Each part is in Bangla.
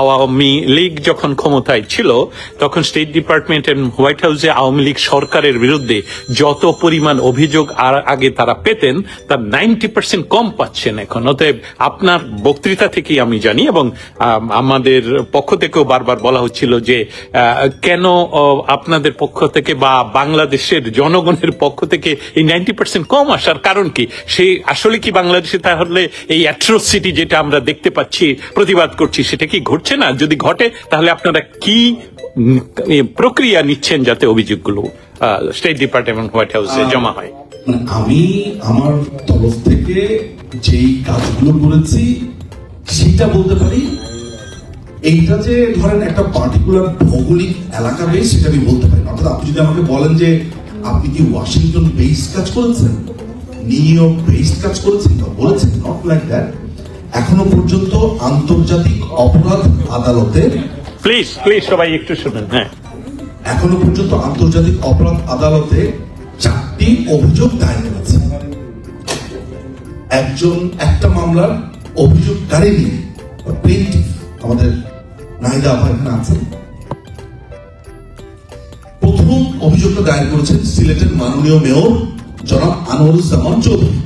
আওয়ামী লীগ যখন ক্ষমতায় ছিল তখন স্টেট ডিপার্টমেন্ট এবং হোয়াইট হাউসে আওয়ামী লীগ সরকারের বিরুদ্ধে যত পরিমাণ অভিযোগ আর আগে তারা পেতেন তার 90% কম পাচ্ছেন এখন। অতএব আপনার বক্তৃতা থেকেই আমি জানি এবং আমাদের পক্ষ থেকেও বারবার বলা হচ্ছিল যে কেন আপনাদের পক্ষ থেকে বা বাংলাদেশের জনগণের পক্ষ থেকে এই 90% কম আসার কারণ কি? সেই আসলে কি বাংলাদেশে তাহলে এই অ্যাট্রোসিটি যেটা আমরা দেখতে পাচ্ছি প্রতিবাদ করছি সেটা কি ঘটছে না? যদি ঘটে তাহলে আপনারা কি প্রক্রিয়া নিচ্ছেন যাতে অভিযোগগুলো স্টেট ডিপার্টমেন্ট হোয়াইট হাউসে জমা হয়? আমি আমার তরফ থেকে যেই কাজগুলো করেছি সেটা বলতে পারি। এইটা যে ধরেন একটা পার্টিকুলার ভৌগোলিক এলাকা বেশ সেটা আমি বলতে পারি না। অর্থাৎ আপনি যদি আমাকে বলেন যে আপনি কি ওয়াশিংটন বেস কাজ করেছেন, নিউ ইয়র্ক বেস কাজ করেছেন, বলেছেন নট লাইক দ্যাট। এখনো পর্যন্ত আন্তর্জাতিক অপরাধ আদালতে প্লিজ সবাই একটু শুনুন। হ্যাঁ, এখনো পর্যন্ত আন্তর্জাতিক অপরাধ আদালতে 4টি অভিযোগ দায়ের করেছে। একটা মামলার অভিযোগকারী নিয়ে প্লেন্টিফ আমাদের নাহিদা আপা এখানে আছেন। প্রথম অভিযোগটা দায়ের করেছেন সিলেটের মাননীয় মেয়র জনাব আনোয়ারুজ্জামান চৌধুরী।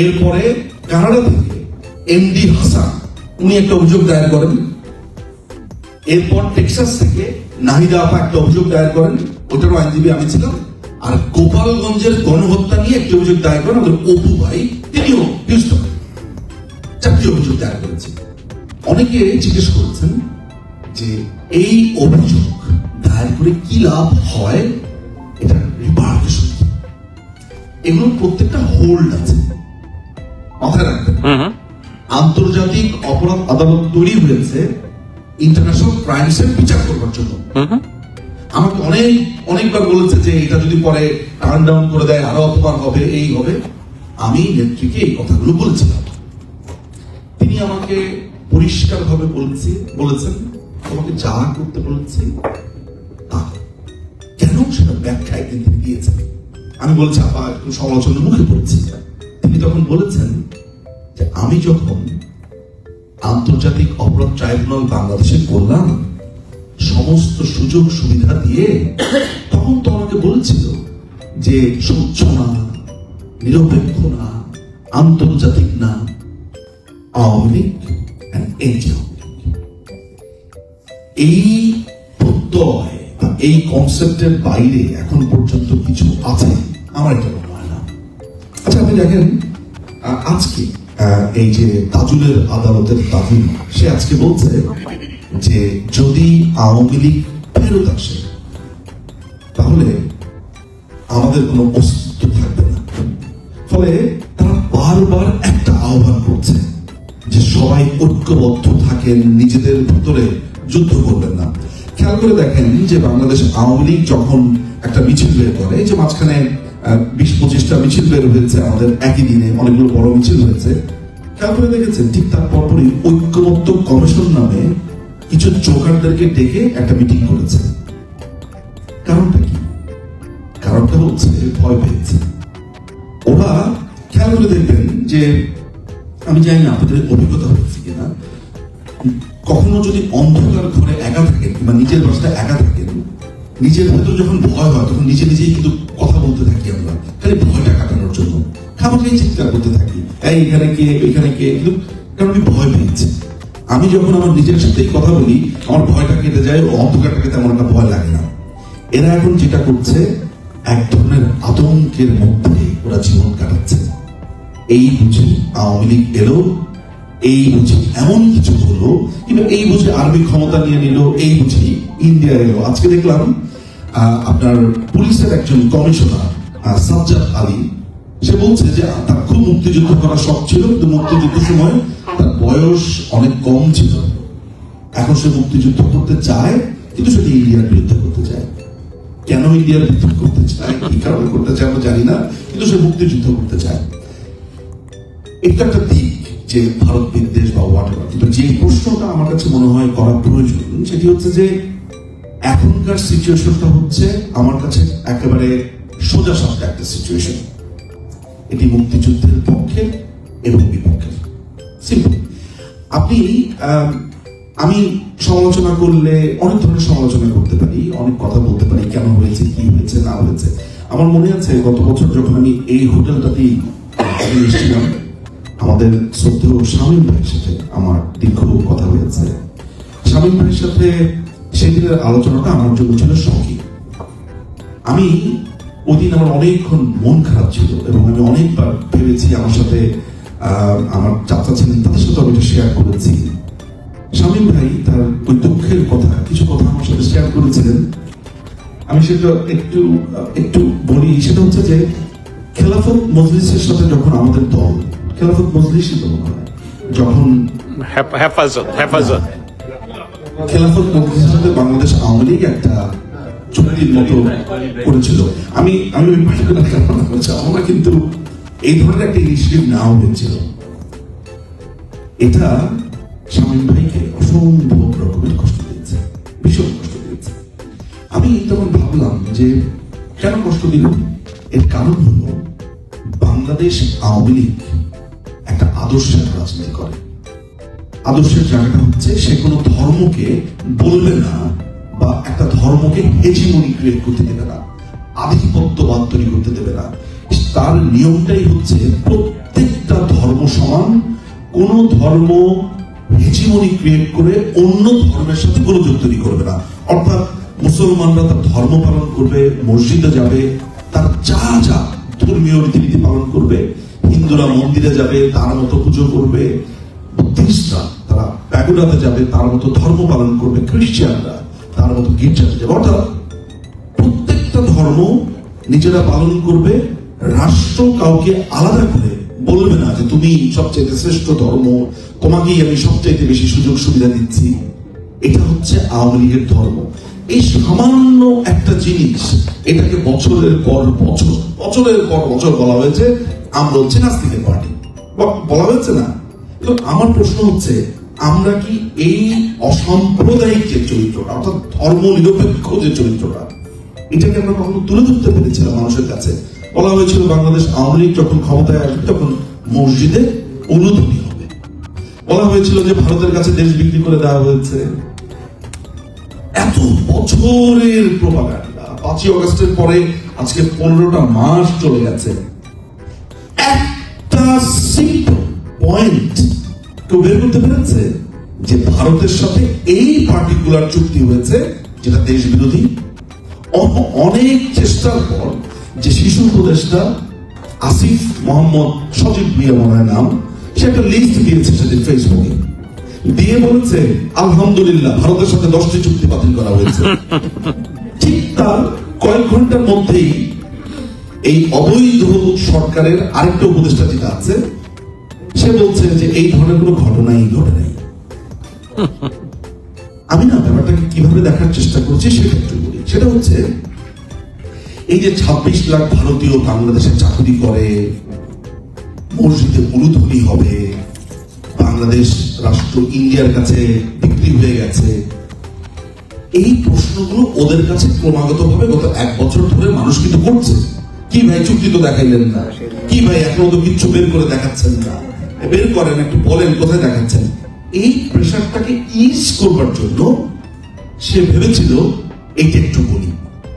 এরপরে কানাডা থেকে এমডি হাসান উনি একটা অভিযোগ দায়ের করেন। এরপর টেক্সাস থেকে নাহিদা আপা একটা অভিযোগ দায়ের করেন, ওটারও আইনজীবী আমি ছিলাম। আর গোপালগঞ্জের গণহত্যা নিয়ে একটা অভিযোগ দায়ের করেন আমাদের অপু ভাই, তিনিও হিউস্টন। 4টি অভিযোগ দায়ের করেছে। অনেকে জিজ্ঞেস করেছেন যে এই অভিযোগ দায়ের করে কি লাভ হয়, এটা রিপার্কেশন কি? এগুলো প্রত্যেকটা হোল্ড আছে, মাথায় রাখবেন। আন্তর্জাতিক অপরাধ আদালত তৈরি হয়েছে ইন্টারন্যাশনাল ক্রাইমস এর বিচার করবার জন্য। আমাকে অনেকবার বলেছে যে এটা যদি পরে টার্ন ডাউন করে দেয় আরো অপমান হবে, এই হবে। আমি নেত্রীকে এই কথাগুলো বলেছিলাম। তিনি আমাকে পরিষ্কার ভাবে বলেছেন তোমাকে যা করতে বলেছি তা। কেন সেটা ব্যাখ্যা একদিন তিনি দিয়েছেন। আমি বলছি আপা একটু সমালোচনার মুখে পড়েছি। তিনি তখন বলেছেন যে আমি যখন আন্তর্জাতিক অপরাধ ট্রাইব্যুনাল বাংলাদেশে করলাম সমস্ত সুযোগ সুবিধা দিয়ে, তখন তো আমাকে বলছিল যে স্বচ্ছ না, নিরপেক্ষ না, আন্তর্জাতিক না, আওয়ামী লীগ। এই প্রত্যয় বা এই কনসেপ্টের বাইরে এখন পর্যন্ত কিছু আছে আমার এটা মনে হয় না। আচ্ছা, আপনি দেখেন আজকে এই যে তাজুলের আদালতের তাজুল, সে আজকে বলছে যে যদি আওয়ামী লীগ ফেরত আসে তাহলে আমাদের কোনো অস্তিত্ব থাকবে না। ফলে তারা বারবার একটা আহ্বান করছে যে সবাই ঐক্যবদ্ধ থাকেন, নিজেদের ভিতরে যুদ্ধ করবেন না। খেয়াল করে দেখেন যে বাংলাদেশ আওয়ামী লীগ যখন একটা মিছিল বের করে, যে মাঝখানে 20-25টা মিছিল বের হয়েছে আমাদের একই দিনে, অনেকগুলো বড় মিছিল হয়েছে। খেয়াল করে দেখেছেন ঠিক তার পরপরই ঐক্যমত্য কমিশন নামে কিছু জোকারদেরকে ডেকে একটা মিটিং করেছে। কারণটা কি? কারণটা হচ্ছে ভয় পেয়েছে ওরা। খেয়াল করে দেখবেন যে আমি জানি না আপনাদের অভিজ্ঞতা হয়েছে কিনা, কখনো যদি অন্ধকার ঘরে একা থাকেন কিংবা নিজের বাসায় একা থাকেন, নিজের ভেতর যখন ভয় হয় তখন নিজেই কিন্তু কথা বলতে থাকি আমরা, খালি ভয়টা কাটানোর জন্য খামাখাই চিৎকার করতে থাকি, এখানে কে এখানে কে, কিন্তু কারণ আমি ভয় পেয়েছি। আমি যখন আমার নিজের সাথেই কথা বলি আমার ভয়টা কেটে যায়, অন্ধকারটাকে তেমন একটা ভয় লাগে না। এরা এখন যেটা করছে এক ধরনের আতঙ্কের মধ্যে ওরা জীবন কাটাচ্ছে। এই বুঝি আওয়ামী লীগ এলো, এই বুঝি এমন কিছু হলো, কিংবা এই বুঝি আর্মি ক্ষমতা নিয়ে নিল, এই বুঝি ইন্ডিয়া এলো। আজকে দেখলাম আপনার পুলিশের একজন কমিশনার সাজ্জাদ আলী, সে বলছে যে তার খুব মুক্তিযুদ্ধ করার শখ ছিল, কিন্তু মুক্তিযুদ্ধের সময় তার বয়স অনেক কম ছিল। এখন সে মুক্তিযুদ্ধ করতে চায়, কিন্তু সেটা ইন্ডিয়ার বিরুদ্ধে করতে চায়। কেন ইন্ডিয়ার বিরুদ্ধে করতে চায়, কি কারণে করতে চায় আমরা জানি না, কিন্তু সে মুক্তিযুদ্ধ করতে চায়। এটা একটা দিক যে ভারত বিদ্বেষ বা হোয়াটএভার। কিন্তু যে প্রশ্নটা আমার কাছে মনে হয় করা প্রয়োজন সেটি হচ্ছে যে এখনকার সিচুয়েশনটা হচ্ছে আমার কাছে একেবারে সোজা সাপটা একটা সিচুয়েশন। এটি মুক্তিযুদ্ধের পক্ষে এবং বিপক্ষে, সিম্পল। আপনি আমি সমালোচনা করলে অনেক ধরনের সমালোচনা করতে পারি, অনেক কথা বলতে পারি, কেন হয়েছে, কি হয়েছে না হয়েছে। আমার মনে আছে গত বছর যখন আমি এই হোটেলটাতেই এসেছিলাম, আমাদের শ্রদ্ধেয় শামীম ভাইয়ের সাথে আমার দীর্ঘ কথা হয়েছে। শামীম ভাইয়ের সাথে সেদিনের আলোচনাটা আমার জন্য ছিল শখী। আমি ওই দিন আমার অনেকক্ষণ মন খারাপ ছিল এবং আমি অনেকবার ভেবেছি, আমার সাথে আমার চাচা ছিলেন, তাদের সাথে আমি শেয়ার করেছি। শামীম ভাই তার ওই দুঃখের কথা, কিছু কথা আমার সাথে শেয়ার করেছিলেন। আমি সেটা একটু বলি। সেটা হচ্ছে যে খেলাফত মজলিসের সাথে যখন আমাদের দল, খেলাফত মজলিসই দল হয়, যখন হেফাজত খেলাফত মজলিসের সাথে বাংলাদেশ আওয়ামী লীগ একটা চুক্তির মতো করেছিল। আমি আমরা কিন্তু এই ধরনের একটা ইনিশিয়েটিভ নেওয়া হয়েছিল। এটা শামীম ভাইকে অসম্ভব রকমের কষ্ট দিয়েছে, ভীষণ কষ্ট দিয়েছে। আমি তখন ভাবলাম যে কেন কষ্ট দিল। এর কারণ হলো বাংলাদেশ আওয়ামী লীগ একটা আদর্শের রাজনীতি করে। আদর্শের জায়গাটা হচ্ছে সে কোনো ধর্মকে বলবে না বা একটা ধর্মকে হেজিমনি ক্রিয়েট করতে দেবে না, আধিপত্যবাদ তৈরি করতে দেবে না। তার নিয়মটাই হচ্ছে প্রত্যেকটা ধর্ম সমান, কোন ধর্ম হেজিমনি ক্রিয়েট করে অন্য ধর্মের সাথে গোলযোগ তৈরি করবে না। অর্থাৎ মুসলমানরা তার ধর্ম পালন করবে, মসজিদে যাবে, তার যা যা ধর্মীয় রীতিনীতি পালন করবে, হিন্দুরা মন্দিরে যাবে, তার মতো পুজো করবে, বুদ্ধিস্টরা তারা প্যাগোডাতে যাবে, তার মতো ধর্ম পালন করবে, খ্রিস্টানরা তার মতো গির্জাতে যাবে। অর্থাৎ প্রত্যেকটা ধর্ম নিজেরা পালন করবে। রাষ্ট্র কাউকে আলাদা করে বলবে না যে তুমি সবচেয়ে শ্রেষ্ঠ ধর্ম, তোমাকেই আমি সবচেয়ে বেশি সুযোগ সুবিধা দিচ্ছি। এটা হচ্ছে আওয়ামী লীগের ধর্ম। এই সামান্য একটা জিনিস, এটাকে বছরের পর বছর বলা হয়েছে আমরা হচ্ছে নাস্তিকের পার্টি, বলা হয়েছে না। তো আমার প্রশ্ন হচ্ছে, আমরা কি এই অসাম্প্রদায়িক যে চরিত্রটা, অর্থাৎ ধর্ম নিরপেক্ষ যে চরিত্রটা, এটাকে আমরা কখনো তুলে ধরতে পেরেছিলাম মানুষের কাছে? বলা হয়েছিল বাংলাদেশ আওয়ামী লীগ যখন ক্ষমতায় আসবে তখন মসজিদে উলুধ্বনি হবে। বলা হয়েছিল যে ভারতের কাছে দেশ বিক্রি করে দেওয়া হয়েছে। এত বছরের প্রোপাগান্ডা, 5ই আগস্টের পরে আজকে 15টা মাস চলে গেছে, একটা সিম্পল পয়েন্ট কেউ বের করতে পেরেছে যে ভারতের সাথে এই পার্টিকুলার চুক্তি হয়েছে যেটা দেশ বিরোধী? অনেক চেষ্টার পর যে শিশু উপদেষ্টা আসিফ মোহাম্মদ সজীব মিয়া মনে হয় নাম, সে একটা লিস্ট দিয়েছে সেদিন ফেসবুকে, দিয়ে বলছে আলহামদুলিল্লাহ ভারতের সাথে 10টি চুক্তি বাতিল করা হয়েছে। ঠিক তার কয়েক ঘন্টার মধ্যেই এই অবৈধ সরকারের আরেকটা উপদেষ্টা যেটা আছে, সে বলছে যে এই ধরনের কোনো ঘটনাই ঘটে নাই। আমি না ব্যাপারটাকে কিভাবে দেখার চেষ্টা করছি সেটা একটু বলি। সেটা হচ্ছে এই যে 26 লাখ ভারতীয় বাংলাদেশে চাকরি করে, মসজিদে উলুধ্বনি হবে, বাংলাদেশ রাষ্ট্র ইন্ডিয়ার কাছে বিক্রি হয়ে গেছে, এই প্রশ্নগুলো ওদের কাছে ক্রমাগত ভাবে গত 1 বছর ধরে মানুষ কিন্তু করছে। কি ভাই চুক্তি তো দেখাইলেন না, কি ভাই এখনো তো কিচ্ছু বের করে দেখাচ্ছেন না, বের করেন একটু বলেন কোথায় দেখাচ্ছেন। এই প্রেশারটাকে ইজ করবার জন্য সে ভেবেছিল এইটা একটু বলি।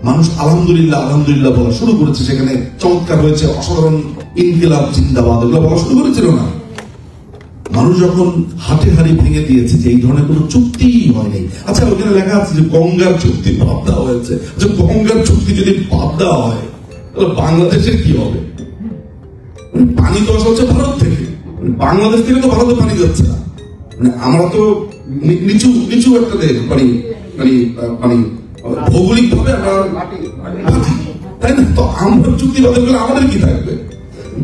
মানুষ আলহামদুলিল্লাহ আলহামদুলিল্লাহ বলা শুরু করেছে, সেখানে চমৎকার হয়েছে, অসাধারণ, ইনকিলাব জিন্দাবাদ, এগুলো বলা শুরু করেছিল না। মানুষ যখন হাটে হাড়ি ভেঙে দিয়েছে যে এই ধরনের কোনো চুক্তি হয়নি। আচ্ছা ওখানে লেখা আছে যে গঙ্গার চুক্তি বাদ দেওয়া হয়েছে। যে গঙ্গার চুক্তি যদি বাদ দেওয়া হয় তাহলে বাংলাদেশের কি হবে? পানি তো আসা হচ্ছে ভারত থেকে, বাংলাদেশ থেকে তো ভারতে পানি যাচ্ছে না। আমরা তো নিচু নিচু একটা দেশ, ভৌগোলিক ভাবে আমরা, তাই না? তো আমরা চুক্তি বাতিল করলে আমাদের কি থাকবে?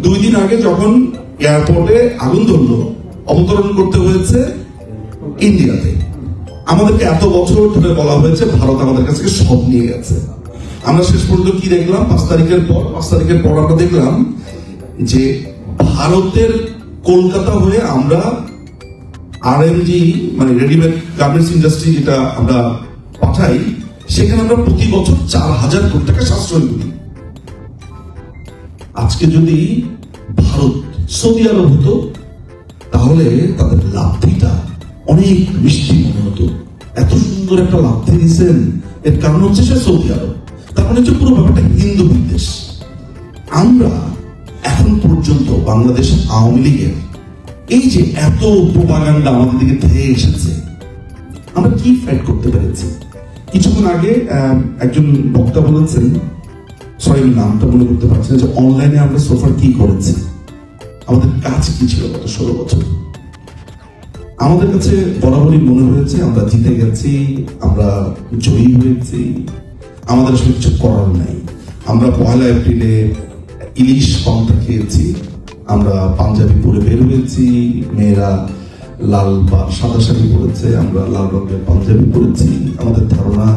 2 দিন আগে যখন এয়ারপোর্টে আগুন ধরলো, অবতরণ করতে হয়েছে ইন্ডিয়াতে। আমাদেরকে এত বছর ধরে বলা হয়েছে ভারত আমাদের কাছে সব নিয়ে গেছে। আমরা শেষ পর্যন্ত কি দেখলাম? 5 তারিখের পর আমরা দেখলাম যে ভারতের কলকাতা হয়ে আমরা আরএমজি মানে রেডিমেড গার্মেন্টস ইন্ডাস্ট্রি যেটা আমরা পাঠাই, সেখানে আমরা প্রতি বছর 4000 কোটি টাকা সাশ্রয় করি। আজকে যদি ভারত সৌদি আরব হতো তাহলে তাদের লাভটা অনেক মিষ্টি মনে হতো। এত সুন্দর একটা লাথি দিয়েছেন, এর কারণ হচ্ছে সে সৌদি আরব, তার মানে হচ্ছে পুরো ব্যাপারটা হিন্দু বিদ্বেষ। আমরা এখন পর্যন্ত বাংলাদেশ আওয়ামী লীগের এই যে এত প্রোপাগান্ডা আমাদের দিকে ধেয়ে এসেছে, আমরা কি ফাইট করতে পেরেছি? কিছুক্ষণ আগে একজন বক্তা বলেছেন, সরি নামটা মনে করতে পারছি না, যে অনলাইনে আমরা সোফার কি করেছি, আমাদের কাজ কি ছিল গত 16 বছর। আমাদের কাছে বরাবরই মনে হয়েছে আমরা জিতে গেছি, আমরা জয়ী হয়েছি, আমাদের আসলে কিছু করার নাই। আমরা 1 এপ্রিলে ইলিশ পান্তা খেয়েছি, আমরা পাঞ্জাবি পরে বের হয়েছি, মেয়েরা লাল বা সাদা শাড়ি পরেছে, আমরা লাল রঙের পাঞ্জাবি পরেছি, আমাদের ধারণা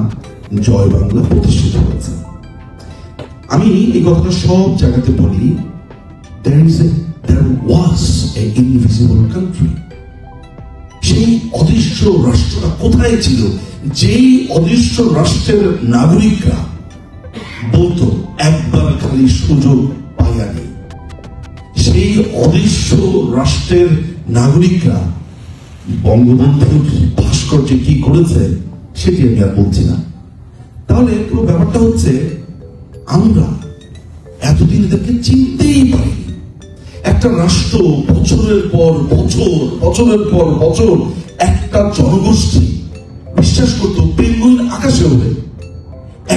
জয় বাংলা প্রতিষ্ঠিত হয়েছে। আমি এই কথাটা সব জায়গাতে বলি, there was an invisible country. সেই অদৃশ্য রাষ্ট্রটা কোথায় ছিল? যেই অদৃশ্য রাষ্ট্রের নাগরিকরা বলতো একবার খালি সুযোগ পাইয়ানি, সেই অদৃশ্য রাষ্ট্রের নাগরিকরা বঙ্গবন্ধুর ভাস্কর্যে কি করেছে সেটি আমি আর বলছি না। তাহলে পুরো ব্যাপারটা হচ্ছে আমরা এতদিন এদেরকে চিনতেই পারিনি। একটা রাষ্ট্র বছরের পর বছর, বছরের পর বছর একটা জনগোষ্ঠী বিশ্বাস করতো পেঙ্গুইন আকাশে ওঠে।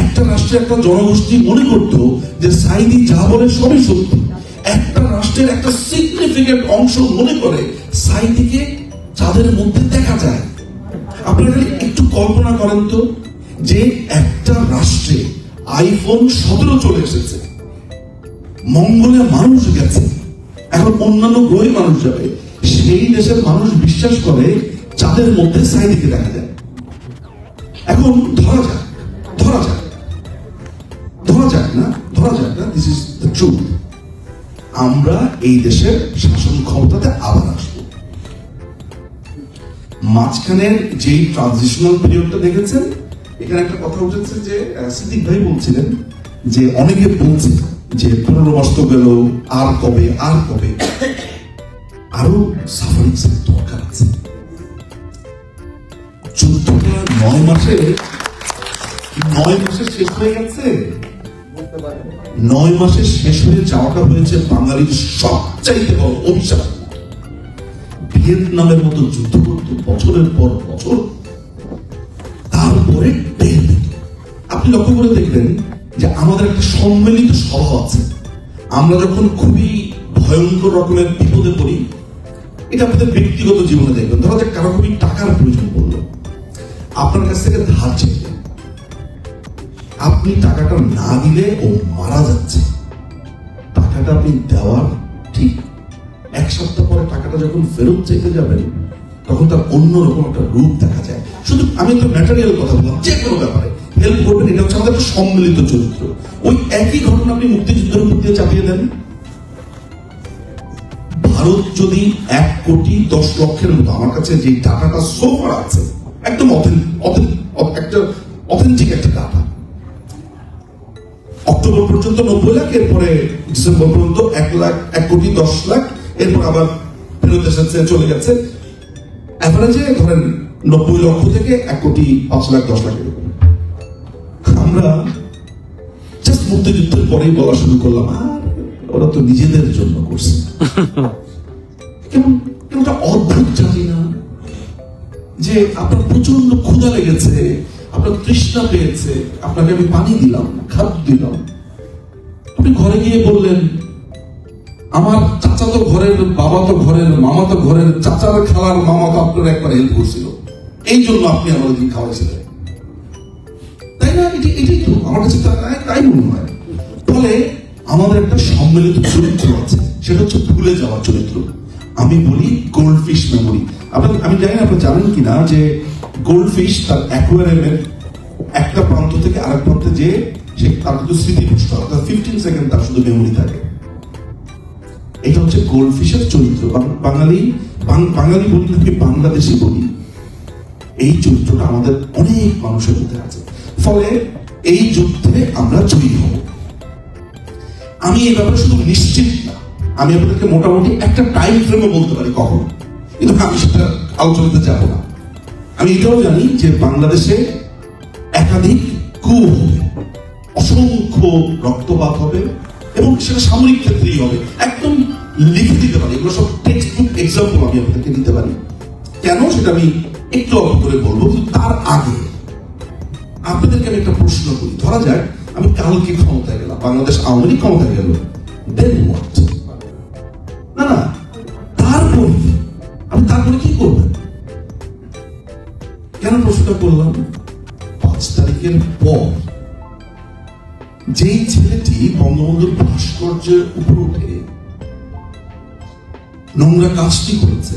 একটা রাষ্ট্রে একটা জনগোষ্ঠী মনে করতো যে সাইদি যা বলে সবই সত্যি। একটা রাষ্ট্রের একটা সিগনিফিকেন্ট অংশ মনে করে সাইদিকে চাঁদের মধ্যে দেখা যায়। আপনারা খালি একটু কল্পনা করেন তো, যে একটা রাষ্ট্রে আইফোন 17 চলে এসেছে, মঙ্গলে মানুষ গেছে, এখন অন্যান্য গ্রহে মানুষ যাবে, সেই দেশের মানুষ বিশ্বাস করে চাঁদের মধ্যে সাইদিকে দেখা যায়। এখন ধরা যাক না, দিস ইজ দ্য ট্রুথ। আমরা এই দেশের শাসন ক্ষমতাতে আবার আসবো। মাঝখানের যেই ট্রানজিশনাল পিরিয়ডটা দেখেছেন, এখানে একটা কথা উঠেছে যে সিদ্দিক ভাই বলছিলেন যে অনেকে বলছে যে 15 মাস তো গেল, আর কবে আরো সাফারিং দরকার আছে। যুদ্ধটা 9 মাসে শেষ হয়ে গেছে। 9 মাসে শেষ হয়ে যাওয়াটা হয়েছে বাঙালির সবচাইতে বড় অভিশাপ। ভিয়েতনামের মতো যুদ্ধ করতো বছরের পর বছর, তারপরে আপনি লক্ষ্য করে দেখবেন যে আমাদের একটা সম্মিলিত স্বভাব আছে। আমরা যখন খুবই ভয়ঙ্কর রকমের বিপদে পড়ি, এটা আপনাদের ব্যক্তিগত জীবনে দেখবেন, ধরা যাক কারো খুবই টাকার প্রয়োজন পড়লো, আপনার কাছ থেকে ধার চাইলেন, আপনি টাকাটা না দিলে ও মারা যাচ্ছে, টাকাটা আপনি দেওয়ার ঠিক 1 সপ্তাহ পরে টাকাটা যখন ফেরত চাইতে যাবেন, তখন তার অন্যরকম একটা রূপ দেখা যায়। শুধু আমি তো ম্যাটেরিয়াল কথা বললাম, যে কোনো ব্যাপারে হেল্প করবেন, এটা হচ্ছে আমাদের একটা সম্মিলিত চরিত্র। ওই একই ঘটনা আপনি মুক্তিযুদ্ধের উপর দিয়ে চাপিয়ে দেন। ভারত যদি 1 কোটি 10 লক্ষের মতো, আমার কাছে যে টাকাটা সোফার আছে, একদম অথেন্টিক একটা টাকা, অক্টোবর পর্যন্ত 90 লাখ, এরপরে ডিসেম্বর পর্যন্ত 1 কোটি 10 লাখ, এরপর আবার ফেরত এসেছে, চলে গেছে, এভারেজে ধরেন 90 লক্ষ থেকে 1 কোটি 5 লাখ 10 লাখ এরকম। আমরা জাস্ট মুক্তিযুদ্ধের পরেই বলা শুরু করলাম, ওরা তো নিজেদের জন্য করছে। কেমন একটা অদ্ভুত জানি না, যে আপনার প্রচন্ড ক্ষুধা লেগেছে, আপনার তৃষ্ণা পেয়েছে, আপনাকে আমি পানি দিলাম, খাদ্য দিলাম, আপনি ঘরে গিয়ে বললেন আমার চাচা তো ঘরের, বাবা তো ঘরের, মামা তো ঘরের, চাচার খালার মামা তো আপনার একবার হেল্প করছিল, এই জন্য আপনি আমাদের দিন খাওয়াইছিলেন, তাই না? এটাই তো আমার কাছে তাই মনে হয়। ফলে আমাদের একটা সম্মিলিত চরিত্র আছে, সেটা হচ্ছে ভুলে যাওয়ার চরিত্র। আমি বলি গোল্ডফিশ মেমোরি। আমি জানি না আপনারা জানেন কিনা যে গোল্ডফিশ তার অ্যাকোয়ারিয়ামের একটা প্রান্ত থেকে আরেক প্রান্তে যে সে তার কিন্তু স্মৃতিপুষ্ট, অর্থাৎ 15 সেকেন্ড তার শুধু মেমোরি থাকে। এটা হচ্ছে গোল্ডফিশের চরিত্র। বাঙালি বলি না, বাংলাদেশি বলি, এই চরিত্রটা আমাদের অনেক মানুষের মধ্যে আছে। ফলে এই যুদ্ধে আমরা জয়ী হব। আমি এই ব্যাপারে শুধু নিশ্চিত না, আমি আপনাদেরকে মোটামুটি একটা টাইম ফ্রেমও বলতে পারি কখন, কিন্তু আমি সেটা আলোচনাতে যাব না। আমি এটাও জানি যে বাংলাদেশে একাধিক কূপ হবে, অসংখ্য রক্তপাত হবে, এবং সেটা সামরিক ক্ষেত্রেই হবে। একদম লিখে দিতে পারি, এগুলো সব টেক্সট বুক এক্সাম্পল আমি আপনাদেরকে দিতে পারি। কেন সেটা আমি একটু অল্প করে বলবো, কিন্তু তার আগে আপনাদেরকে আমি একটা প্রশ্ন করি। ধরা যাক আমি কালকে ক্ষমতায় গেলাম, বাংলাদেশ আওয়ামী লীগ ক্ষমতায় গেল, দেন হোয়াট? না না, তারপরে আমি তারপরে কি করবেন? কেন প্রশ্নটা করলাম? 5 তারিখের পর যেই ছেলেটি বঙ্গবন্ধুর ভাস্কর্যের উপর উঠে নোংরা কাজটি করেছে,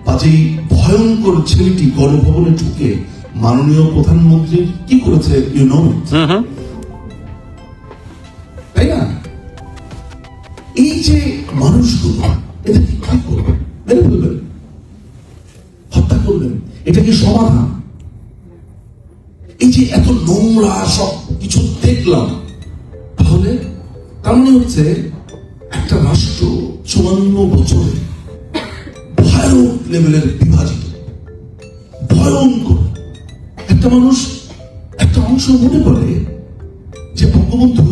বা যেই ভয়ঙ্কর ছেলেটি গণভবনে ঢুকে মাননীয় প্রধানমন্ত্রী কি করেছে, ইউ নো, তাই না? এই যে মানুষগুলো, এটা কি করবেন? মেরে ফেলবেন, হত্যা করবেন, এটা কি সমাধান? এই যে এত নোংরা সব কিছু দেখলাম, তাহলে তার মানে হচ্ছে একটা রাষ্ট্র 54 বছরে ভয়ানক লেভেলের বিভাজিত, ভয়ঙ্কর। একটা মানুষ, একটা অংশ মনে করে যে বঙ্গবন্ধু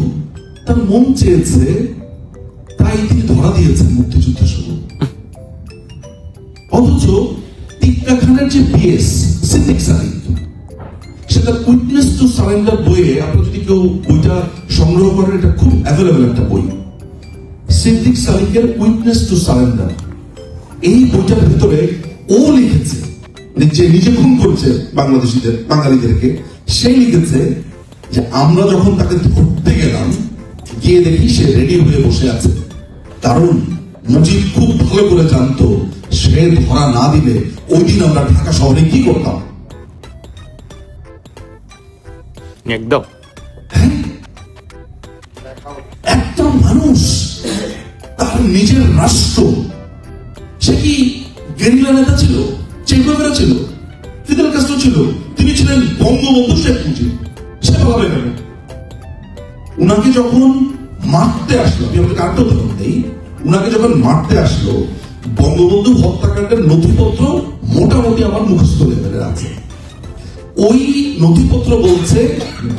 তার মন চেয়েছে তাই তিনি ধরা দিয়েছেন মুক্তিযুদ্ধের সময়। অথচ টিক্কা খানের যে পিএস সিদ্দিক সাদিক, সেটা উইটনেস টু সারেন্ডার বইয়ে, আপনি যদি কেউ বইটা সংগ্রহ করেন, এটা খুব অ্যাভেলেবল একটা বই, সিদ্দিক সাদিকের উইটনেস টু সারেন্ডার। এই বইটার ভিতরে ও লিখেছে, যে নিজে খুন করেছে বাংলাদেশিদের, বাঙালিদেরকে, সে লিখেছে যে আমরা যখন তাকে ধরতে গেলাম, গিয়ে দেখি সে রেডি হয়ে বসে আছে, কারণ মুজিব খুব ভালো করে জানতো সে ধরা না দিলে ওই দিন আমরা ঢাকা শহরে কি করতাম। একদম। একটা মানুষ তার নিজের রাষ্ট্র, সে কি গেরিলা নেতা ছিল, চে গুয়েভারা ছিল, ফিদেল কাস্ট্রো ছিল, তিনি ছিলেন বঙ্গবন্ধু শেখ মুজিব, সে ভাবে কেন? উনাকে যখন মারতে আসলো, আমি আপনাকে আরেকটা উদাহরণ দেই, উনাকে যখন মারতে আসলো, বঙ্গবন্ধু হত্যাকাণ্ডের নথিপত্র মোটামুটি আমার মুখস্থ লেভেলের আছে। ওই নথিপত্র বলছে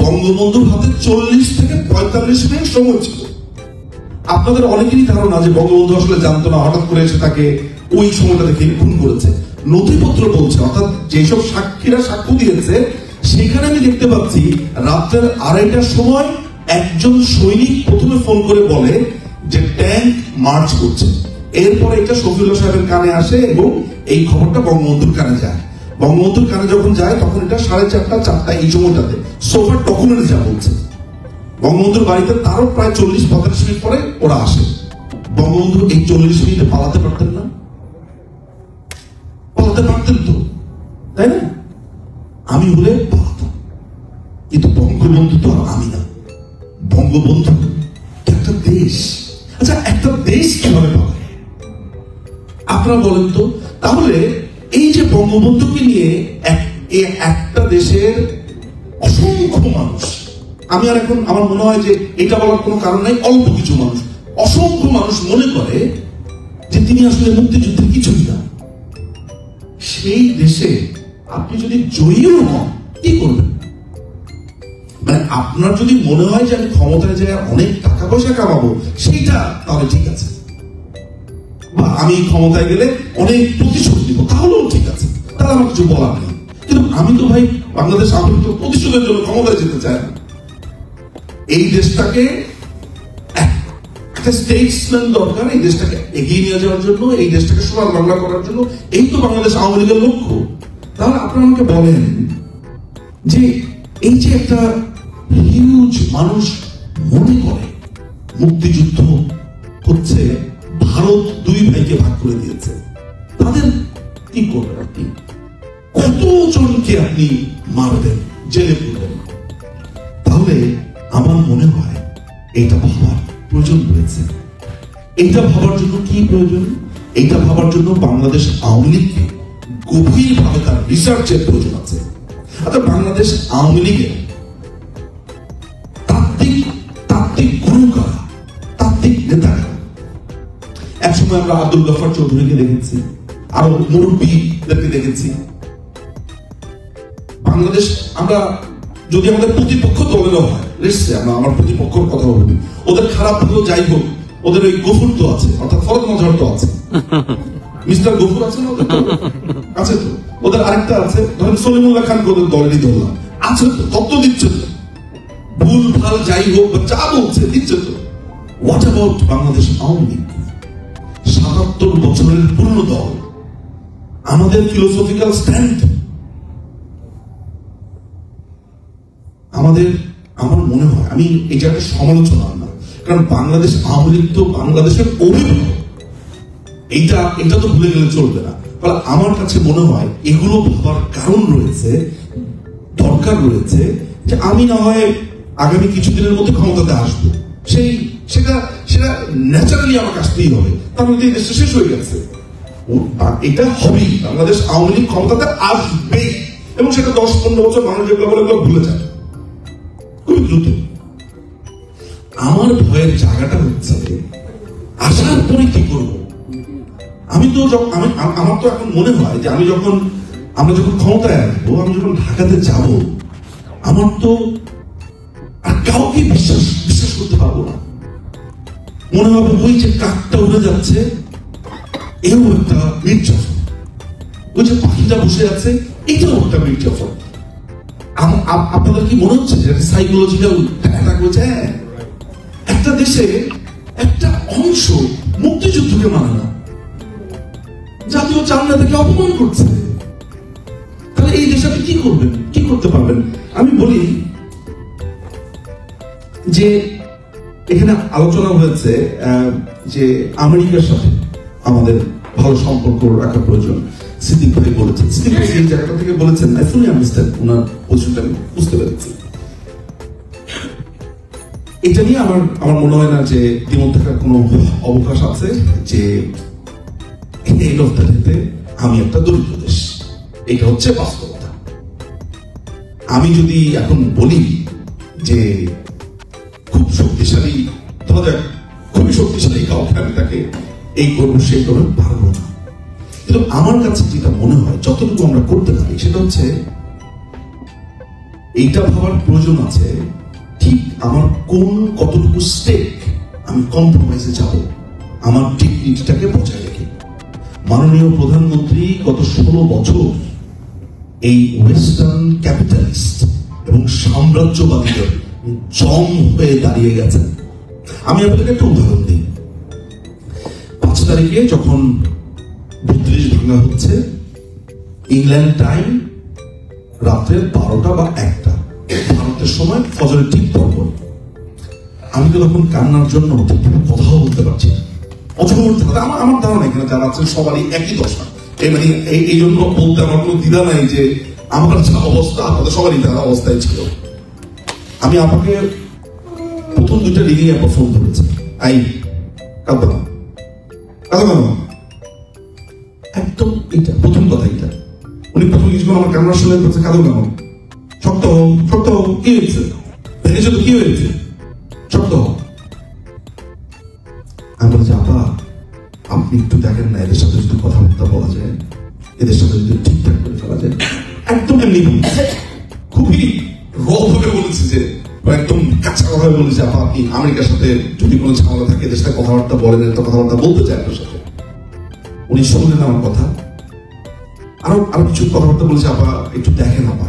বঙ্গবন্ধুর হাতে 40 থেকে 45 মিনিট সময় ছিল। আপনাদের অনেকেরই ধারণা যে বঙ্গবন্ধু আসলে জানতো না, হঠাৎ করে এসে তাকে ওই সময়টা দেখে খুন করেছে। নথিপত্র বলছে, অর্থাৎ যেসব সাক্ষীরা সাক্ষ্য দিয়েছে, সেখানে আমি দেখতে পাচ্ছি রাত্রের 2:30টার সময় একজন সৈনিক প্রথমে ফোন করে বলে যে ট্যাঙ্ক মার্চ করছে। এরপরে এটা শফিউল্লাহ সাহেবের কানে আসে এবং এই খবরটা বঙ্গবন্ধুর কানে যায়। বঙ্গবন্ধুর কানে যখন যায় তখন এটা 4:30 4টা এই সময়টাতে সোফার ডকুমেন্ট যা বলছে। বঙ্গবন্ধুর বাড়িতে তারও প্রায় 40-45 মিনিট পরে ওরা আসে। বঙ্গবন্ধু এই 40 মিনিটে পালাতে পারতেন না? পালাতে পারতেন তো, তাই না? আমি হলে পালাতাম, কিন্তু বঙ্গবন্ধু তো আর আমি না। বঙ্গবন্ধু একটা দেশ। আচ্ছা, একটা দেশ কিভাবে পালায় আপনারা বলেন তো? তাহলে এই যে বঙ্গবন্ধুকে নিয়ে একটা দেশের অসংখ্য মানুষ, আমি আর এখন আমার মনে হয় যে এটা বলার কোনো কারণ নাই, অল্প কিছু মানুষ, অসংখ্য মানুষ মনে করে যে তিনি আসলে মুক্তিযুদ্ধের কিছুই না। সেই দেশে আপনি যদি জয়ীও হন, কি করবেন? মানে আপনার যদি মনে হয় যে আমি ক্ষমতায় যাই অনেক টাকা পয়সা কামাবো, সেইটা তাহলে ঠিক আছে, বা আমি ক্ষমতায় গেলে অনেক প্রতিশোধ দিব, তাহলেও ঠিক আছে, তাহলে আমার কিছু বলার নেই। কিন্তু আমি তো ভাই বাংলাদেশ আওয়ামী লীগ প্রতিশোধের জন্য ক্ষমতায় যেতে চাই না। এই দেশটাকে একটা স্টেটসম্যান দরকার, এই দেশটাকে এগিয়ে নিয়ে যাওয়ার জন্য, এই দেশটাকে সোনার বাংলা করার জন্য। এই তো বাংলাদেশ আওয়ামী লীগের লক্ষ্য। তাহলে আপনারা আমাকে বলেন যে এই যে একটা হিউজ মানুষ মনে করে মুক্তিযুদ্ধ হচ্ছে ভারত 2 ভাইকে ভাগ করে দিয়েছে, তাদের কি করবেন? আপনি কতজনকে আপনি মারবেন, জেলে পুরবেন? তাহলে আমার মনে হয় এটা ভাবার প্রয়োজন রয়েছে। এটা ভাবার জন্য কি প্রয়োজন? এটা ভাবার জন্য বাংলাদেশ আওয়ামী লীগকে গভীরভাবে তার রিসার্চের প্রয়োজন আছে। অর্থাৎ বাংলাদেশ আওয়ামী লীগের তাত্ত্বিক গুরু কারা, তাত্ত্বিক নেতা কারা? একসময় আমরা আব্দুল গফফার চৌধুরীকে দেখেছি, আরো মুরব্বীদেরকে দেখেছি, বাংলাদেশ, আমরা যদি আমাদের প্রতিপক্ষ দলেরও হয়, আমরা আমার প্রতিপক্ষের কথা বলি, ওদের খারাপ হলেও যাই হোক, ওদের ওই গফুর তো আছে, অর্থাৎ ফরদ মজহর তো আছে, মিস্টার গফুর আছে না ওদের, আছে তো। ওদের আরেকটা আছে, ধরেন সলিমুল্লাহ খান ওদের দলেরই ধরলাম, আছে তো, তত্ত্ব দিচ্ছে তো, ভুল ভাল যাই হোক যা বলছে দিচ্ছে তো। What about Bangladesh Awami League? ৭৭ বছরের পুরনো দল, আমাদের ফিলোসফিক্যাল স্ট্যান্ড, আমাদের, আমার মনে হয়, আমি এটা একটা সমালোচনা না, কারণ বাংলাদেশ আওয়ামী লীগ তো বাংলাদেশের অভিভাবক, এটা তো ভুলে গেলে চলবে না। ফলে আমার কাছে মনে হয় এগুলো ভাবার কারণ রয়েছে, দরকার রয়েছে, যে আমি না হয় আগামী কিছুদিনের মধ্যে ক্ষমতাতে আসবো, সেটা ন্যাচারালি আমাকে আসতেই হবে, তার মধ্যে দেশটা শেষ হয়ে গেছে। এটা হবেই, বাংলাদেশ আওয়ামী লীগ ক্ষমতাতে আসবেই, এবং সেটা 10-15 বছর মানুষ যেগুলো বলে ভুলে যায় খুবই দ্রুত। আমার ভয়ের জায়গাটা হচ্ছে আসার পরে কি করব। আমি তো আমার তো এখন মনে হয় যে আমরা যখন ক্ষমতায় আসবো, আমি যখন ঢাকাতে যাব, আমার তো আর কাউকে বিশ্বাস করতে পারবো না। মনে হবে ওই যে কাকটা উড়ে যাচ্ছে, এও একটা মির্জাফর, ওই যে পাখিটা বসে আছে, এটাও একটা মির্জাফর। আপনাদের কি মনে হচ্ছে যে সাইকোলজিক্যাল অ্যাটাক হয়েছে? একটা দেশে একটা অংশ মুক্তিযুদ্ধকে মানে না, জাতীয় চামড়া থেকে অপমান করছে, তাহলে এই দেশে আপনি কি করবেন, কি করতে পারবেন? আমি বলি যে এখানে আলোচনা হয়েছে যে আমেরিকার সাথে আমাদের ভালো সম্পর্ক রাখা প্রয়োজন। সিদ্দিক ভাই বলেছেন, সিদ্দিক ভাই এই জায়গাটা থেকে বলেছেন, আই ফুলি আন্ডারস্ট্যান্ড, ওনার পজিশনটা আমি বুঝতে পেরেছি। এটা নিয়ে আমার মনে হয় না যে দ্বিমত থাকার কোনো অবকাশ আছে, যে এন্ড অফ দ্য ডেতে আমি একটা দরিদ্র দেশ, এটা হচ্ছে বাস্তবতা। আমি যদি এখন বলি যে খুব শক্তিশালী, ধরা যাক খুবই শক্তিশালী কাউকে আমি তাকে এই করবো সেই করবো, পারবো না। কিন্তু আমার কাছে যেটা মনে হয় যতটুকু আমরা করতে পারি, সেটা হচ্ছে এইটা ভাবার প্রয়োজন আছে, ঠিক আমার কতটুকু স্টেক আমি কম্প্রোমাইজে যাব, আমার টেকনিকটাকে বজায় রেখে। মাননীয় প্রধানমন্ত্রী গত 16 বছর এই ওয়েস্টার্ন ক্যাপিটালিস্ট এবং সাম্রাজ্যবাদীদের জম হয়ে দাঁড়িয়ে গেছেন। আমি আপনাকে একটা উদাহরণ দিই। 5 তারিখে যখন 32 ভাঙা হচ্ছে, ইংল্যান্ড টাইম রাত্রে 12টা বা 1টা, ভারতের সময় ফজরের ঠিক পরপর, আমি তো তখন কান্নার জন্য ঠিকভাবে কথাও বলতে পারছি না। আমার ধারণা এখানে যারা আছেন সবারই একই দশা, মানে এই জন্য বলতে আমার কোনো দ্বিধা নাই যে আমার যা অবস্থা আপনাদের সবারই তার অবস্থায় ছিল। আমি আপনাকে প্রথম 2টা রিংয়ে আপনার ফোন ধরেছি, কাঁদো না, একদম এটা প্রথম কথা। এটা উনি প্রথম কিছুক্ষণ আমার কান্নার শুনে বলছে, কাঁদো কেন, শক্ত হও, কি হয়েছে, ভেঙেছে তো কি হয়েছে, শক্ত হও। আমি বলছি, আপা আপনি একটু দেখেন না, এদের সাথে যদি কথাবার্তা বলা যায়, এদের সাথে যদি ঠিকঠাক করে ফেলা যায়। একদম এমনি খুবই রভাবে বলেছে, যে একদম কাঁচা কথা বলেছে, আপা আপনি আমেরিকার সাথে যদি কোনো ঝামেলা থাকে এদের সাথে কথাবার্তা বলেন, এত কথাবার্তা বলতে চায় আপনার সাথে। উনি শুনলেন আমার কথা, আরো কিছু কথাবার্তা বলেছে, আপা একটু দেখেন, আপা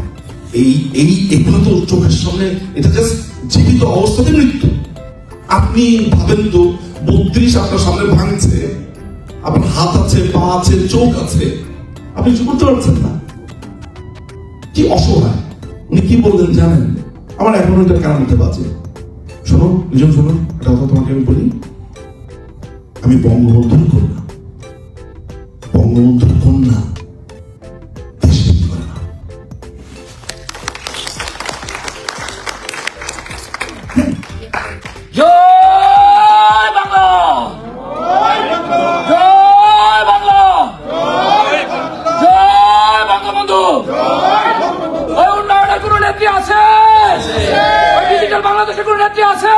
এগুলো তো চোখের সামনে, এটা জাস্ট জীবিত অবস্থাতে মৃত্যু। আপনি ভাবেন তো 32 আপনার সামনে ভাঙছে, আপনার হাত আছে, পা আছে, চোখ আছে, আপনি কিছু করতে পারছেন না, কি অসহায়। উনি কি বললেন জানেন? আমার এখন এটা কেন হতে বাজে, শোনো নিজম, শোনো একটা কথা তোমাকে আমি বলি, আমি বঙ্গবন্ধুর কন্যা, বঙ্গবন্ধুর কন্যা দেশে করে না। জয় বাংলা, জয় বাংলা, জয় বঙ্গবন্ধু। ওই উন্নয়নের কোন নেত্রী আছে? ওই ডিজিটাল বাংলাদেশের কোন নেত্রী আছে?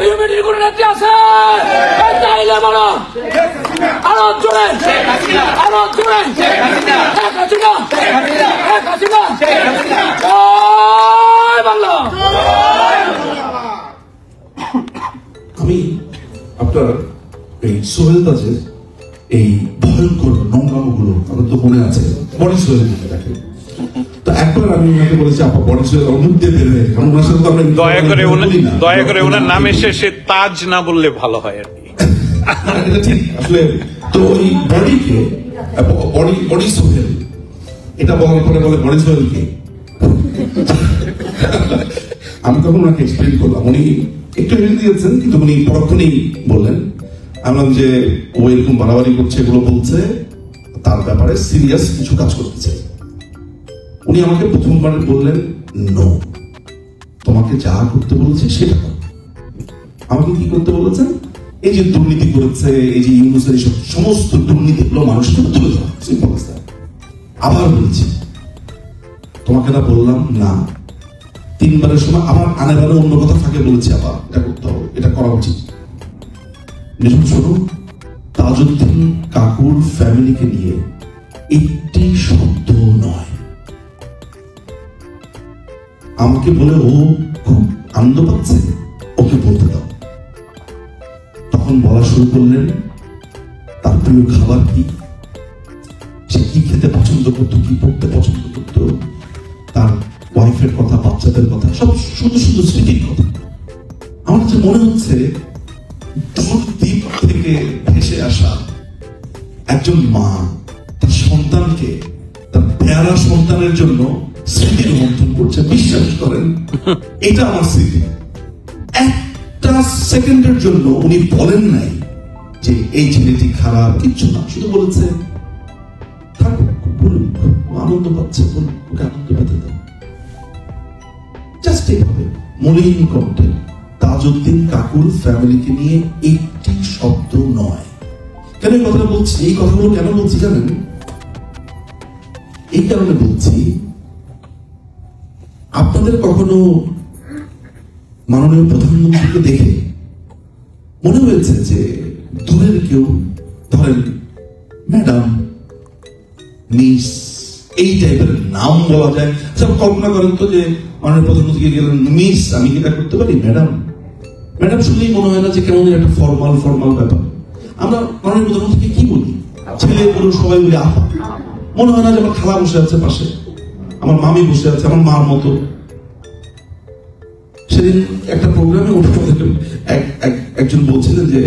ভিউমিটির কোন নেত্রী আছে? চাইলে বলো আরো জোরে, আরো জোরে, এক হাসিনা, এক হাসিনা, সোহেল তাজের এই ভয়ঙ্কর নোংরামগুলো আমার তো মনে আছে, বডি সোহেলের দিকে দেখে। তো একবার আমি ওনাকে বলেছি, আপা বডি সোহেল অমুক দিয়ে বেরোয়, কারণ ওনার সাথে তো আমরা দয়া করে ওনার নামে শেষে তাজ না বললে ভালো হয় আর কি। এটা ঠিক আসলে। তো ওই বডিকে বডি সোহেল এটা বলার পরে বলে বডি সোহেলকে। আমি তখন ওনাকে এক্সপ্লেন করলাম, উনি একটু হেল্প দিয়েছেন, কিন্তু উনি পরক্ষণেই বললেন, আমি বললাম যে ও এরকম বাড়াবাড়ি করছে, এগুলো বলছে, তার ব্যাপারে সিরিয়াস কিছু কাজ করতে চাই। উনি আমাকে প্রথমবার বললেন, নো, তোমাকে যা করতে বলেছে সেটা করো। আমাকে কি করতে বলেছেন? এই যে দুর্নীতি করেছে, এই যে ইউনুসের সমস্ত দুর্নীতিগুলো মানুষের সাথে তুলে ধরা, সিম্পল। আবার বলছি, তোমাকে না বললাম না, 3 বারের সময় আবার আনেবারে অন্য কথা ফাঁকে বলেছি, আবার এটা করতে হবে, এটা করা উচিত। নিশ্চয় শুনুন, তাজউদ্দিন কাকুর ফ্যামিলিকে নিয়ে একটি শব্দ নয়। আমাকে বলে ও খুব আনন্দ পাচ্ছে, ওকে বলতে দাও। তখন বলা শুরু করলেন তার প্রিয় খাবার কি, সে কি খেতে পছন্দ করতো, কি পড়তে পছন্দ করতো, তার ওয়াইফের কথা, বাচ্চাদের কথা, সব সুন্দর সুন্দর স্মৃতির কথা। আমার কাছে মনে হচ্ছে দূর দ্বীপ থেকে ভেসে আসা একজন মা তার সন্তানকে, তার পেয়ারা সন্তানের জন্য স্মৃতির মন্থন করছে। বিশ্বাস করেন, এটা আমার স্মৃতি। একটা সেকেন্ডের জন্য উনি বলেন নাই যে এই ছেলেটি খারাপ, কিচ্ছু না, শুধু বলেছে বলুক, আনন্দ পাচ্ছে, বলুক, ওকে আনন্দ পেতে দাও। জাস্ট এইভাবে মলিন কণ্ঠে তাজউদ্দিন কাকুর ফ্যামিলিকে নিয়ে একটি শব্দ নয়। কেন এই কথাটা বলছি? এই কথাগুলো কেন বলছি জানেন? এই কারণে বলছি, আপনাদের কখনো মাননীয় প্রধানমন্ত্রীকে দেখে মনে হয়েছে যে দূরের কেউ, ধরেন ম্যাডাম, মিস, এই টাইপের নাম বলা যায়? সব কল্পনা করেন তো যে মাননীয় প্রধানমন্ত্রীকে গেলেন, মিস আমি কি এটা করতে পারি, ম্যাডাম। ম্যাডাম শুনলেই মনে হয় না যে কেমন একটা ফর্মাল ব্যাপার। আমরা মাননীয় প্রধানমন্ত্রীকে কি বলি? ছেলে পুরো সবাই বলি আপা। মনে হয় না যে আমার খালা বসে আছে পাশে, আমার মামি বসে আছে, আমার মার মতো। সেদিন একটা প্রোগ্রামে উঠে একজন বলছিলেন যে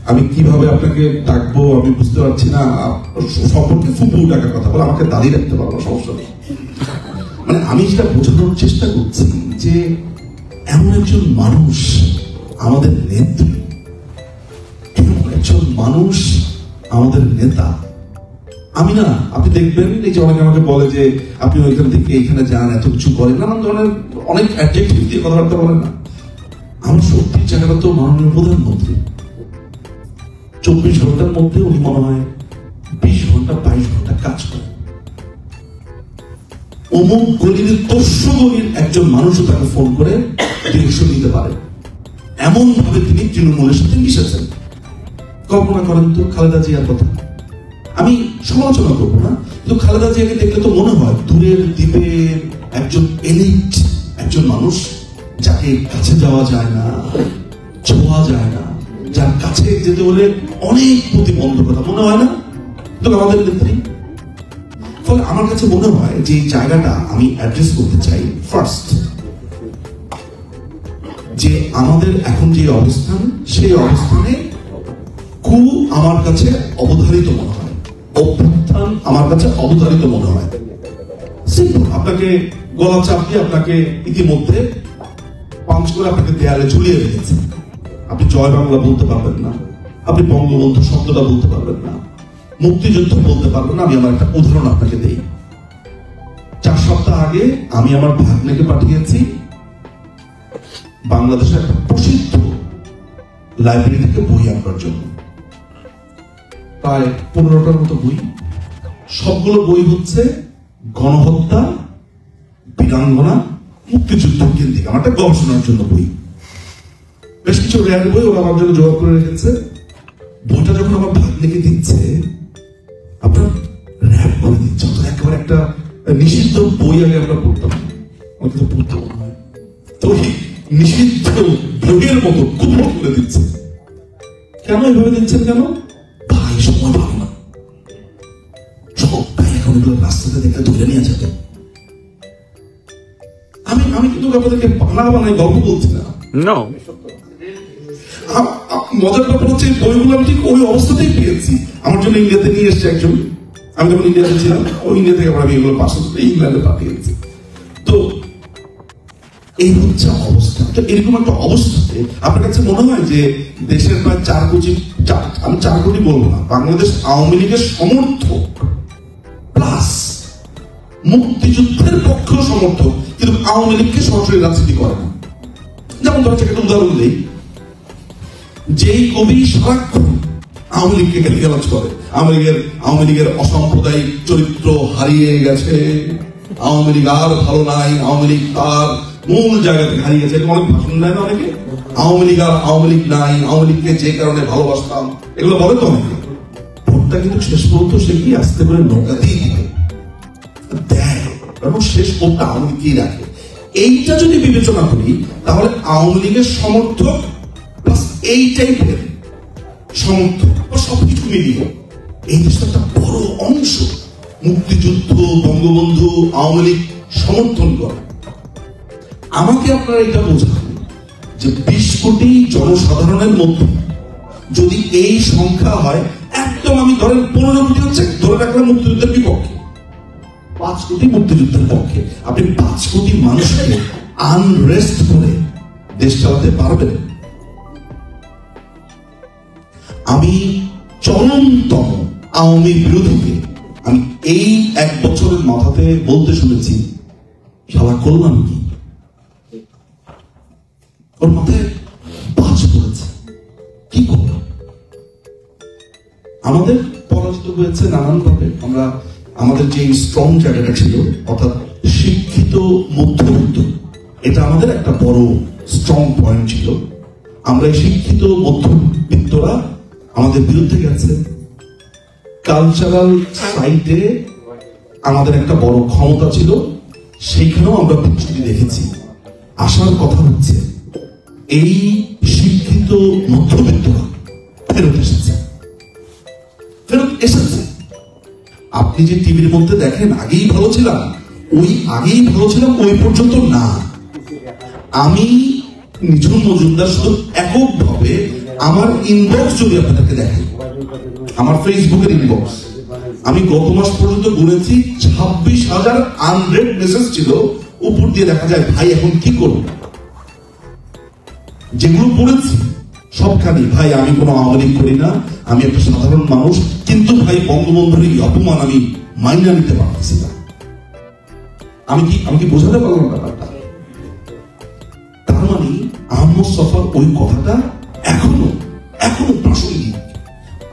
আমি কিভাবে আপনাকে ডাকবো আমি বুঝতে পারছি না, সম্পর্কে ফুপু ডাকার কথা বলে, আমাকে দাঁড়িয়ে রাখতে পারবো, সমস্যা নেই। মানে আমি যেটা বোঝানোর চেষ্টা করছি যে এমন একজন মানুষ আমাদের নেত্রী, এমন একজন মানুষ আমাদের নেতা। আমি না, আপনি দেখবেন এই যে অনেকে আমাকে বলে যে আপনি ওইখান থেকে এইখানে যান, এত কিছু করেন, নানান ধরনের অনেক অ্যাডজেক্টিভ দিয়ে কথাবার্তা বলেন না। আমার সত্যির জায়গাটা তো মাননীয় প্রধানমন্ত্রী। 24 ঘন্টার মধ্যে উনি মনে হয় 20 ঘন্টা 22 ঘন্টা কাজ করেন। অমুক গলির তস্য গলির একজন মানুষও তাকে ফোন করে ডিরেকশন দিতে পারে, এমন ভাবে তিনি তৃণমূলের সাথে মিশেছেন। কল্পনা করেন তো খালেদা জিয়ার কথা। আমি সমালোচনা করবো না, কিন্তু খালেদা জিয়াকে দেখলে তো মনে হয় দূরের দ্বীপের একজন এলিট, একজন মানুষ যাকে কাছে যাওয়া যায় না, ছোঁয়া যায় না, যার কাছে যেতে হলে অনেক প্রতিবন্ধকতা, মনে হয় না? তো আমাদের নেত্রী। ফলে আমার কাছে মনে হয় যে এই জায়গাটা আমি অ্যাড্রেস করতে চাই ফার্স্ট, যে আমাদের এখন যে অবস্থান, সেই অবস্থানে আমার কাছে অবধারিত মনে হয়, অভ্যুত্থান আমার কাছে অবধারিত মনে হয়। সিম্পল, আপনাকে গলা চাপিয়ে আপনাকে ইতিমধ্যে পাঞ্চ করে আপনাকে দেয়ালে ঝুলিয়ে রেখেছে। আপনি জয় বাংলা বলতে পারবেন না, আপনি বঙ্গবন্ধু শব্দটা বলতে পারবেন না, মুক্তিযুদ্ধ বলতে পারবেন না। আমি আমার একটা উদাহরণ আপনাকে দেই। 4 সপ্তাহ আগে আমি আমার ভাগ্নেকে পাঠিয়েছি বাংলাদেশের একটা প্রসিদ্ধ লাইব্রেরি থেকে বই আনবার জন্য। প্রায় 15টার মতো বই, সবগুলো বই হচ্ছে গণহত্যা, বীরাঙ্গনা, মুক্তিযুদ্ধ কেন্দ্রিক, আমার একটা গবেষণার জন্য বই। বেশ কিছু রেয়ার বই ওরা আমার জন্য জোগাড় করে রেখেছে। বইটা যখন আমার ভাগ্নেকে দিচ্ছে, আপনার র্যাপ করে দিচ্ছে, একেবারে একটা নিষিদ্ধ বই আগে আমরা পড়তাম, আমাকে তো পড়তে মনে হয়, তো নিষিদ্ধ বইয়ের মতো কুপন করে দিচ্ছে। কেন এভাবে দিচ্ছেন? কেন? সময় ভালো না, সবাই এখন এগুলো রাস্তাতে দেখলে ধরে নিয়ে যাবে। আমি কিন্তু আপনাদেরকে বাংলা বানাই গল্প বলছি না। নো, মজার ব্যাপার হচ্ছে বইগুলো আমি ঠিক ওই অবস্থাতেই পেয়েছি। আমার জন্য ইন্ডিয়াতে নিয়ে এসছে একজন, আমি যখন ইন্ডিয়াতে ছিলাম ওই ইন্ডিয়া থেকে আমি এগুলো পাশে ইংল্যান্ডে পাঠিয়েছি। তো এই হচ্ছে অবস্থা। তো এরকম একটা অবস্থাতে আপনার কাছে মনে হয় যে দেশের প্রায় 4 কোটি, আমি 4 কোটি বলবো না, বাংলাদেশ আওয়ামী লীগের সমর্থক প্লাস মুক্তিযুদ্ধের পক্ষেও সমর্থক, কিন্তু আওয়ামী লীগকে সরাসরি রাজনীতি করে না। যেমন ধরো একটা উদাহরণ দিই, যেই কবি সারাক্ষণ আওয়ামী লীগকে গালিগালাজ করে, আওয়ামী লীগের অসাম্প্রদায়িক চরিত্র হারিয়ে গেছে, আওয়ামী লীগ আর ভালো নাই, আওয়ামী লীগ তার মূল জায়গা থেকে হারিয়ে গেছে, অনেক ভাষণ দেয় না অনেকে, আওয়ামী লীগ আর আওয়ামী লীগ নাই, আওয়ামী লীগকে যে কারণে ভালোবাসতাম, এগুলো বলে তো অনেকে। ভোটটা কিন্তু শেষ পর্যন্ত সে কি আস্তে করে নৌকাতেই দিবে দেয়, এবং শেষ ভোটটা আওয়ামী লীগকেই রাখে। এইটা যদি বিবেচনা করি তাহলে আওয়ামী লীগের সমর্থক প্লাস এই টাইপের সমর্থক সবকিছু মিলিয়ে এই দেশটা একটা বড় অংশ মুক্তিযুদ্ধ, বঙ্গবন্ধু, আওয়ামী লীগ সমর্থন করে। আমাকে আপনারা এটা বোঝান যে 20 কোটি জনসাধারণের মধ্যে যদি এই সংখ্যা হয়, একদম আমি ধরেন 15 কোটি হচ্ছে ধরে রাখলাম মুক্তিযুদ্ধের বিপক্ষে, 5 কোটি মুক্তিযুদ্ধের পক্ষে, আপনি 5 কোটি মানুষকে আনরেস্ট করে দেশ চালাতে পারবেন? আমি চরমতম আওয়ামী বিরোধীকে আমি এই 1 বছরের মাথাতে বলতে শুনেছি, শালা করলাম কি? ওর মাথায় বাজ পড়েছে, কি করলাম? আমাদের পরাজিত হয়েছে নানানভাবে। আমরা আমাদের যে স্ট্রং জায়গাটা ছিল, অর্থাৎ শিক্ষিত মধ্যবিত্ত, এটা আমাদের একটা বড় স্ট্রং পয়েন্ট ছিল। আমরা এই শিক্ষিত মধ্যবিত্তরা আমাদের বিরুদ্ধে গেছে। কালচারাল সাইটে আমাদের একটা বড় ক্ষমতা ছিল, সেইখানেও আমরা বিচ্যুতি দেখেছি। আসার কথা হচ্ছে এই শিক্ষিত মধ্যবিত্তরা ফেরত এসেছে। আপনি যে টিভির মধ্যে দেখেন আগেই ভালো ছিলাম, ওই পর্যন্ত না। আমি নিঝুম মজুমদার শুধু এককভাবে আমার ইনবক্স যদি আপনাদেরকে দেখেন, আমার ফেসবুকের ইনবক্স, আমি গত মাস পর্যন্ত গুনেছি 26,000 আনরেড মেসেজ ছিল। উপর দিয়ে দেখা যায় ভাই এখন কি করব, যেগুলো পড়েছি সবখানি ভাই আমি কোনো আওয়ামী লীগ করি না, আমি একটা সাধারণ মানুষ, কিন্তু ভাই বঙ্গবন্ধুর এই অপমান আমি মাইনা নিতে পারতেছি না। আমি কি বোঝাতে পারলাম ব্যাপারটা? তার মানে আহমদ সফর ওই কথাটা এখনো প্রাসঙ্গিক।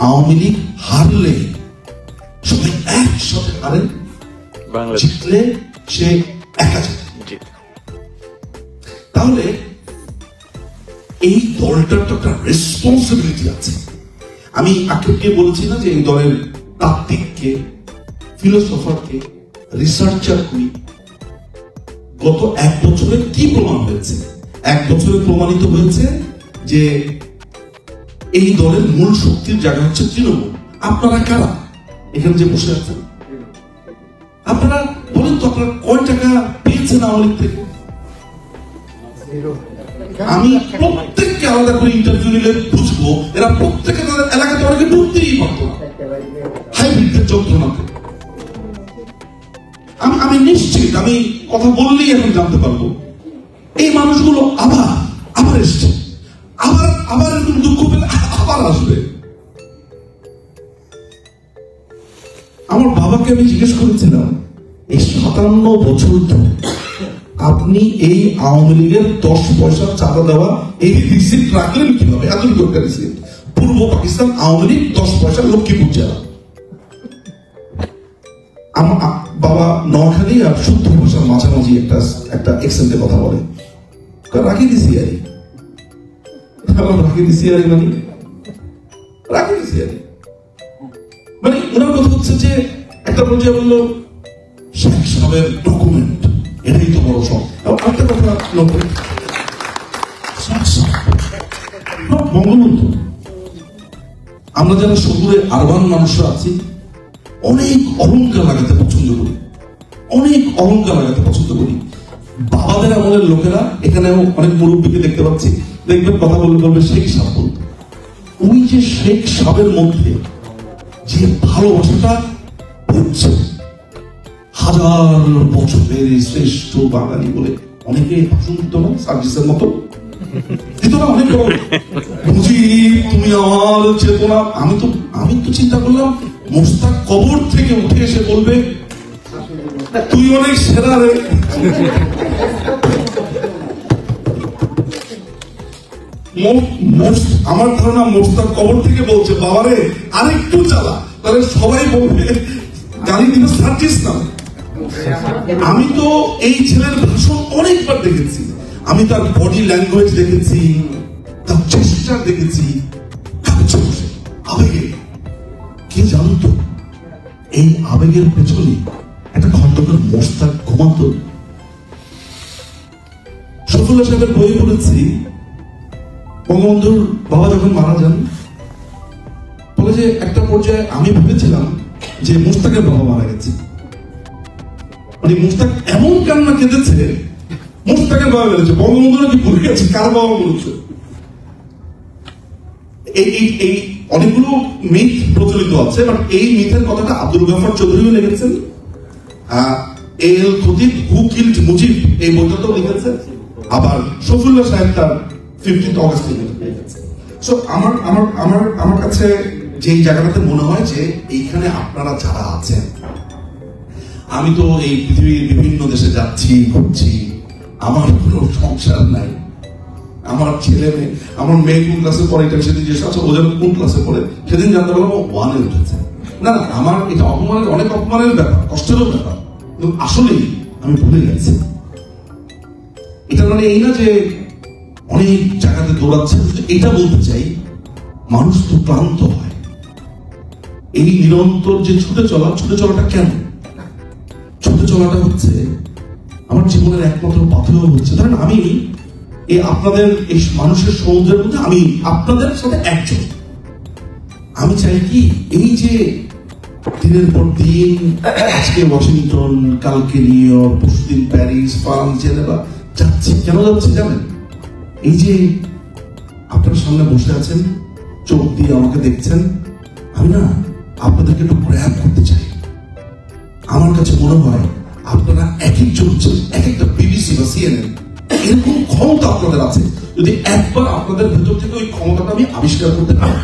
আওয়ামী লীগ হারলে সবাই একসাথে হারে, জিতলে সে একা জিতে। তাহলে এই দলটার তো একটা রেসপন্সিবিলিটি আছে। আমি আক্ষেপকে বলছি না যে এই দলের তাত্ত্বিককে, ফিলোসফারকে, রিসার্চারকে গত 1 বছরে কি প্রমাণ হয়েছে? 1 বছরে প্রমাণিত হয়েছে যে এই দলের মূল শক্তির জায়গা হচ্ছে তৃণমূল। আপনারা কারা এখানে যে বসে আছেন? আপনারা বলেন তো, আপনারা কয় টাকা পেয়েছেন আওয়ামী লীগ থেকে? আমি প্রত্যেককে আলাদা করে ইন্টারভিউ নিলে বুঝবো এরা প্রত্যেকে তাদের এলাকাতে অনেকে ঢুকতেই পারতো না, হাইব্রিডের যন্ত্রণাতে। আমি নিশ্চিত, আমি কথা বললেই এখন জানতে পারবো এই মানুষগুলো আবার এসছে, আবার এরকম দুঃখ পেলে আবার আসবে। আমার বাবাকে আমি জিজ্ঞেস করেছিলাম, এই 57 বছর ধরে আপনি এই আওয়ামী লীগের 10 পয়সা চাঁদা দেওয়া এই রিসিপ্ট রাখলেন কিভাবে? এত দরকার রিসিপ্ট। পূর্ব পাকিস্তান আওয়ামী লীগ 10 পয়সা লক্ষ্মীপুর জেলা। আমার বাবা নোয়াখালী আর শুদ্ধ ভাষার মাঝামাঝি একটা এক্সেন্টে কথা বলে, রাখি দিছি আরি, মানে ওনার কথা হচ্ছে যে একটা পর্যায়ে বললো শেখ সাহেবের ডকুমেন্ট, এটাই তো বড় শখ। একটা কথা বঙ্গবন্ধু আমরা যারা শহুরে আরবান মানুষরা আছি অনেক অহংকার লাগাতে পছন্দ করি, অনেক অহংকার লাগাতে পছন্দ করি। বাবাদের আমলের লোকেরা, এখানেও অনেক মুরব্বীকে দেখতে পাচ্ছি, দেখবেন কথা বললে বলবে শেখ সাহেব বলতে। ওই যে শেখ সাহেবের মধ্যে যে ভালোবাসাটা হচ্ছে, হাজার বছরের শ্রেষ্ঠ বাঙালি বলে অনেকে ভাষণ দিত না, সার্জিসের মতো দিত না অনেক। মুজিব তুমি আমার চেতনা। আমি তো চিন্তা করলাম মোস্তাক কবর থেকে উঠে এসে বলবে তুই অনেক সেরা রে। আমার ধারণা মোস্তাক কবর থেকে বলছে বাবারে আরেকটু চালা, তাহলে সবাই বলবে গালি দিবে সার্জিস না। আমি তো এই ছেলের ভাষণ অনেকবার দেখেছি, আমি তার বডি ল্যাঙ্গুয়েজ দেখেছি, তার চেষ্টা দেখেছি, আবেগে। কে জানতো এই আবেগের পেছনে একটা খন্দকার মোস্তাক ঘুমাতো। শফিউল্লাহ সাহেবের বই পড়েছি, বঙ্গবন্ধুর বাবা যখন মারা যান, বলে যে একটা পর্যায়ে আমি ভেবেছিলাম যে মোস্তাকের বাবা মারা গেছে। মানে মোস্তাক এমন কান্না কেঁদেছে, মোস্তাকের বাবা বেড়েছে, বঙ্গবন্ধু নাকি ভুলে গেছে কার বাবা বলেছে। এই অনেকগুলো মিথ প্রচলিত আছে, বাট এই মিথের কথাটা আব্দুল গাফফার চৌধুরীও লিখেছেন। এল খতিব হু কিল্ড মুজিব এই বইটাও লিখেছেন। আবার শফিউল্লাহ সাহেব তার 15th অগাস্ট লিখেছেন। সো আমার কাছে যে জায়গাটাতে মনে হয় যে এইখানে আপনারা যারা আছেন, আমি তো এই পৃথিবীর বিভিন্ন দেশে যাচ্ছি ঘুরছি, আমার কোনো সংসার নাই, আমার ছেলে মেয়ে, আমার মেয়ে কোন ক্লাসে পড়ে এটা সেদিন জিজ্ঞেস আছে, ও যেন কোন ক্লাসে পড়ে সেদিন জানতে পারলাম ও 1-এ উঠেছে। না না, আমার এটা অপমানের, অনেক অপমানের ব্যাপার, কষ্টেরও ব্যাপার, কিন্তু আসলেই আমি ভুলে গেছি। এটা মানে এই না যে অনেক জায়গাতে দৌড়াচ্ছে, এটা বলতে চাই মানুষ তো ক্লান্ত হয়। এই নিরন্তর যে ছুটে চলাটা কেন? ছুটে চলাটা হচ্ছে আমার জীবনের একমাত্র পাথেয় হচ্ছে। ধরেন আমি এই আপনাদের এই মানুষের সমুদ্রের মধ্যে আমি আপনাদের সাথে একজন। আমি চাই কি এই যে দিনের পর দিন, আজকে ওয়াশিংটন, কালকে নিউ ইয়র্ক, পরশুদিন প্যারিস, ফ্রান্স, জেনেভা যাচ্ছি। কেন যাচ্ছি জানেন? এই যে আপনার সামনে বসে আছেন, চোখ দিয়ে আমাকে দেখছেন, আমি না আপনাদেরকে একটু গ্র্যাব করতে চাই। আমার কাছে মনে হয় আপনারা এক একজন এক একটা বিবিসি বা সিএনএন এরকম ক্ষমতা আপনাদের আছে। যদি একবার আপনাদের ভেতর থেকে ওই ক্ষমতাটা আমি আবিষ্কার করতে পারি,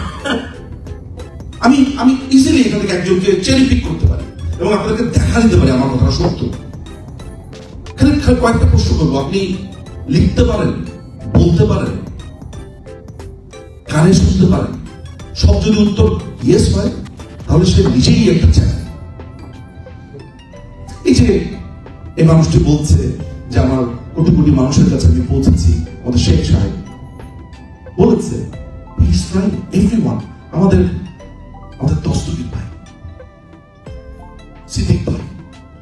আমি ইজিলি এখান থেকে একজনকে চেরি পিক করতে পারি এবং আপনাদেরকে দেখা দিতে পারি আমার কথাটা সত্য। কয়েকটা প্রশ্ন করবো, আপনি লিখতে পারেন, বলতে পারেন, কানে শুনতে পারেন, সব যদি উত্তর ইয়েস হয় তাহলে সে নিজেই একটা চ্যানেল। এই যে এই মানুষটি বলছে যে আমার কোটি কোটি মানুষের কাছে আমি পৌঁছেছি, আমাদের শেখ সাহেব বলেছে আমাদের দস্তগীর ভাই, সিদ্দিক ভাই,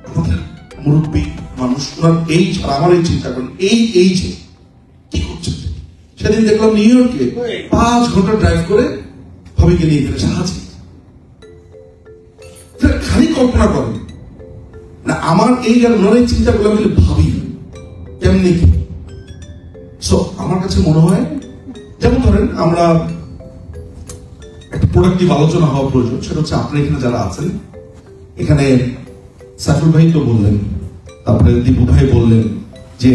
আমাদের মুরব্বী মানুষ, ওনার এই আমার এই চিন্তা করেন এই যে কি করছেন। সেদিন দেখলাম নিউ ইয়র্কে 5 ঘন্টা ড্রাইভ করে ভাবিকে নিয়ে গেলে সাহায্য। খালি কল্পনা করেন না আমার এই আর ওনার এই চিন্তাগুলো আমি ভাবি কেমনি কি। সো আমার কাছে মনে হয় যেমন ধরেন আমরা একটা প্রোডাক্টিভ আলোচনা হওয়া প্রয়োজন। সেটা হচ্ছে আপনারা এখানে যারা আছেন, এখানে সাইফুল ভাই তো বললেন, তারপরে দীপু ভাই বললেন যে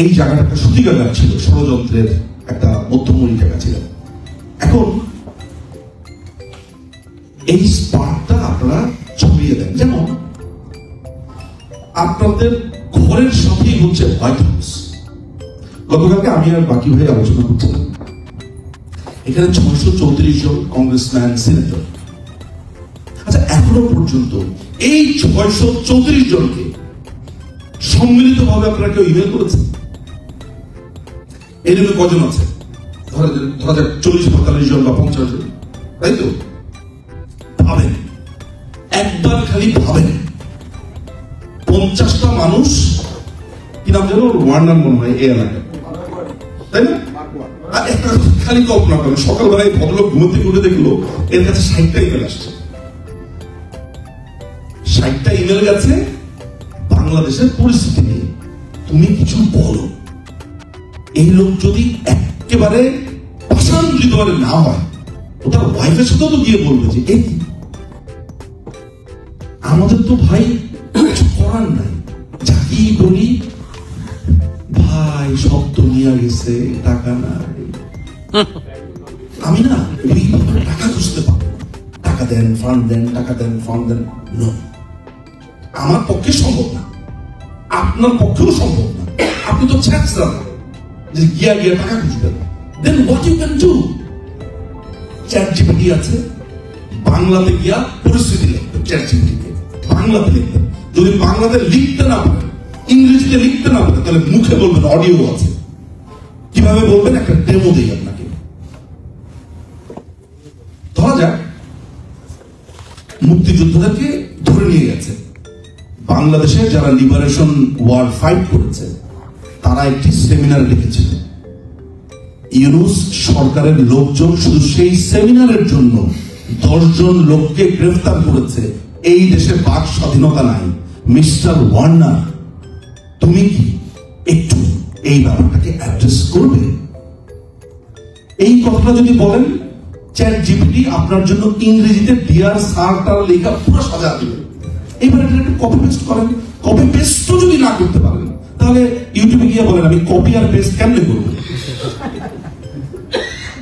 এই জায়গাটা একটা সত্যিকার ছিল, ষড়যন্ত্রের একটা মধ্যমণি জায়গা ছিল। এখন এই স্পার্কটা আপনারা ছড়িয়ে দেন। যেমন আপনাদের ঘরের সাথেই হচ্ছে হোয়াইট হাউস। গতকালকে আমি আর বাকি ভাই আলোচনা করছিলাম, এখানে 634 জন কংগ্রেসম্যান, সিনেটর। আচ্ছা, এখনো পর্যন্ত এই 634 জনকে সম্মিলিত ভাবে আপনারা কেউ ইমেল করেছেন? এই জন্য কজন আছে? ধরা যাক 40-45 জন বা 50 জন, তাই তো? ভাবেন, একবার খালি ভাবেন, 50টা মানুষ, কি নাম যেন, ওয়ার্নার মনে হয় এই এলাকায়, তাই না? খালি কল্পনা করেন, সকালবেলায় ভদ্রলোক ঘুম থেকে উঠে দেখলো এর কাছে 60টা ইমেল আসছে। 60টা ইমেল গেছে বাংলাদেশের পরিস্থিতি নিয়ে, তুমি কিছু বলো। এই লোক যদি একেবারে অশান্তিত না হয়, ও তার ওয়াইফের সাথেও তো গিয়ে বলবে যে এই আমাদের তো ভাই কিছু করার নাই, যাকে বলি ভাই সব তো নিয়ে গেছে, টাকা নাই। আমি না ওই টাকা খুঁজতে পারবো, টাকা দেন ফান্ড দেন, টাকা দেন ফান্ড দেন, আমার পক্ষে সম্ভব না, আপনার পক্ষেও সম্ভব না। আপনি তো ছ্যাঁচড়া যে গিয়া গিয়া টাকা খুঁজবেন। Then what you can do, chat GPT আছে, বাংলাতে গিয়া পরিস্থিতি লিখবেন, চ্যাট জিপিটিকে বাংলাতে লিখবেন। যদি বাংলাতে লিখতে না পারেন, ইংরেজিতে লিখতে না পারেন, তাহলে মুখে বলবেন, অডিও আছে। কিভাবে বলবেন একটা ডেমো দেই আপনাকে। ধরা যাক মুক্তিযোদ্ধাদেরকে ধরে নিয়ে গেছে বাংলাদেশে যারা লিবারেশন ওয়ার ফাইট করেছে, তারা একটি সেমিনার লিখেছিল। ইউনূস সরকারের লোকজন শুধু সেই সেমিনারের জন্য 10 জন লোককে গ্রেফতার করেছে। এই দেশে বাক স্বাধীনতা নাই। মিস্টার ওয়ার্নার, তুমি কি একটু এই ব্যাপারটাকে অ্যাড্রেস করবে? এই কথাটা যদি বলেন, চ্যাট জিপিটি আপনার জন্য ইংরেজিতে ডিয়ার স্যার তার লেখা পুরো সাজা দেবে। এবার এটা একটু কপি পেস্ট করেন। কপি পেস্টও যদি না করতে পারেন, তাহলে ইউটিউবে গিয়ে বলেন আমি কপি আর পেস্ট কেমনে করবো।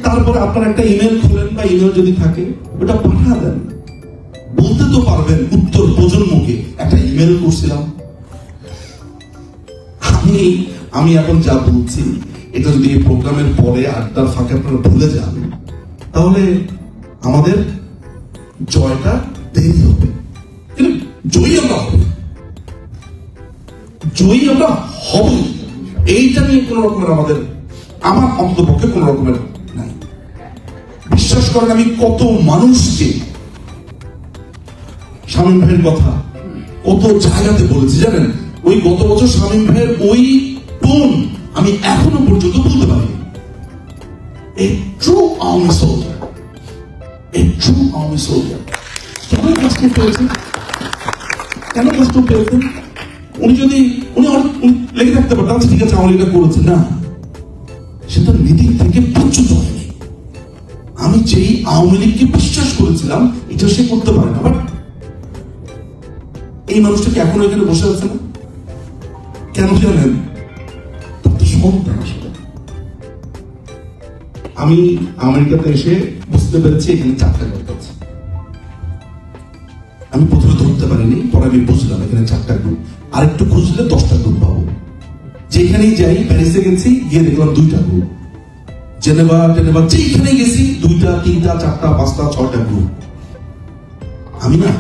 তারপর আপনার একটা ইমেল খুলেন বা ইমেল যদি থাকে ওটা পাঠা দেন। বলতে তো পারবেন উত্তর প্রজন্মকে একটা ইমেল করছিলাম। আমি এখন যা বলছি এটা যদি এই প্রোগ্রামের পরে আড্ডার ফাঁকে আপনারা ভুলে যান, তাহলে আমাদের জয়টা দেরি হবে, কিন্তু জয়ী আমরা হবে, জয়ী আমরা হব। এইটা নিয়ে কোন রকমের আমার অন্তপক্ষে কোন রকমের নাই। বিশ্বাস করেন, আমি কত মানুষকে শামীম ভাইয়ের কথা কত জায়গাতে বলেছি জানেন। ওই গত বছর শামীম ভাইয়ের ওই টোন আমি এখনো পর্যন্ত বলতে পারি। A true army soldier, a true army soldier। কেন কষ্ট পেয়েছেন? কেন কষ্ট পেয়েছেন? উনি লেগে থাকতে পারতেন ঠিক আছে আমার এটা করেছে না, সেটা নীতি থেকে বিচ্যুত হয়নি। আমি যেই আওয়ামী লীগকে বিশ্বাস করেছিলাম এটা সে করতে পারে না, বাট এই মানুষটাকে এখন এখানে বসে আছে না কেন জানেন? তার তো সন্তান আসলে। আমি আমেরিকাতে এসে বুঝতে পেরেছি এখানে 4টা গ্রুপ আছে। আমি প্রথমে ধরতে পারিনি, পরে আমি বুঝলাম এখানে 4টা গ্রুপ। আরেকটু খুঁজলে 10টা গ্রুপ পাবো। যেখানেই যাই, প্যারিসে গেছি, গিয়ে দেখলাম 2টা গ্রুপ। জেনেভা যেখানে গেছি 2টা, 3টা, 4টা, 5টা, 6টা গ্রুপ। আমি না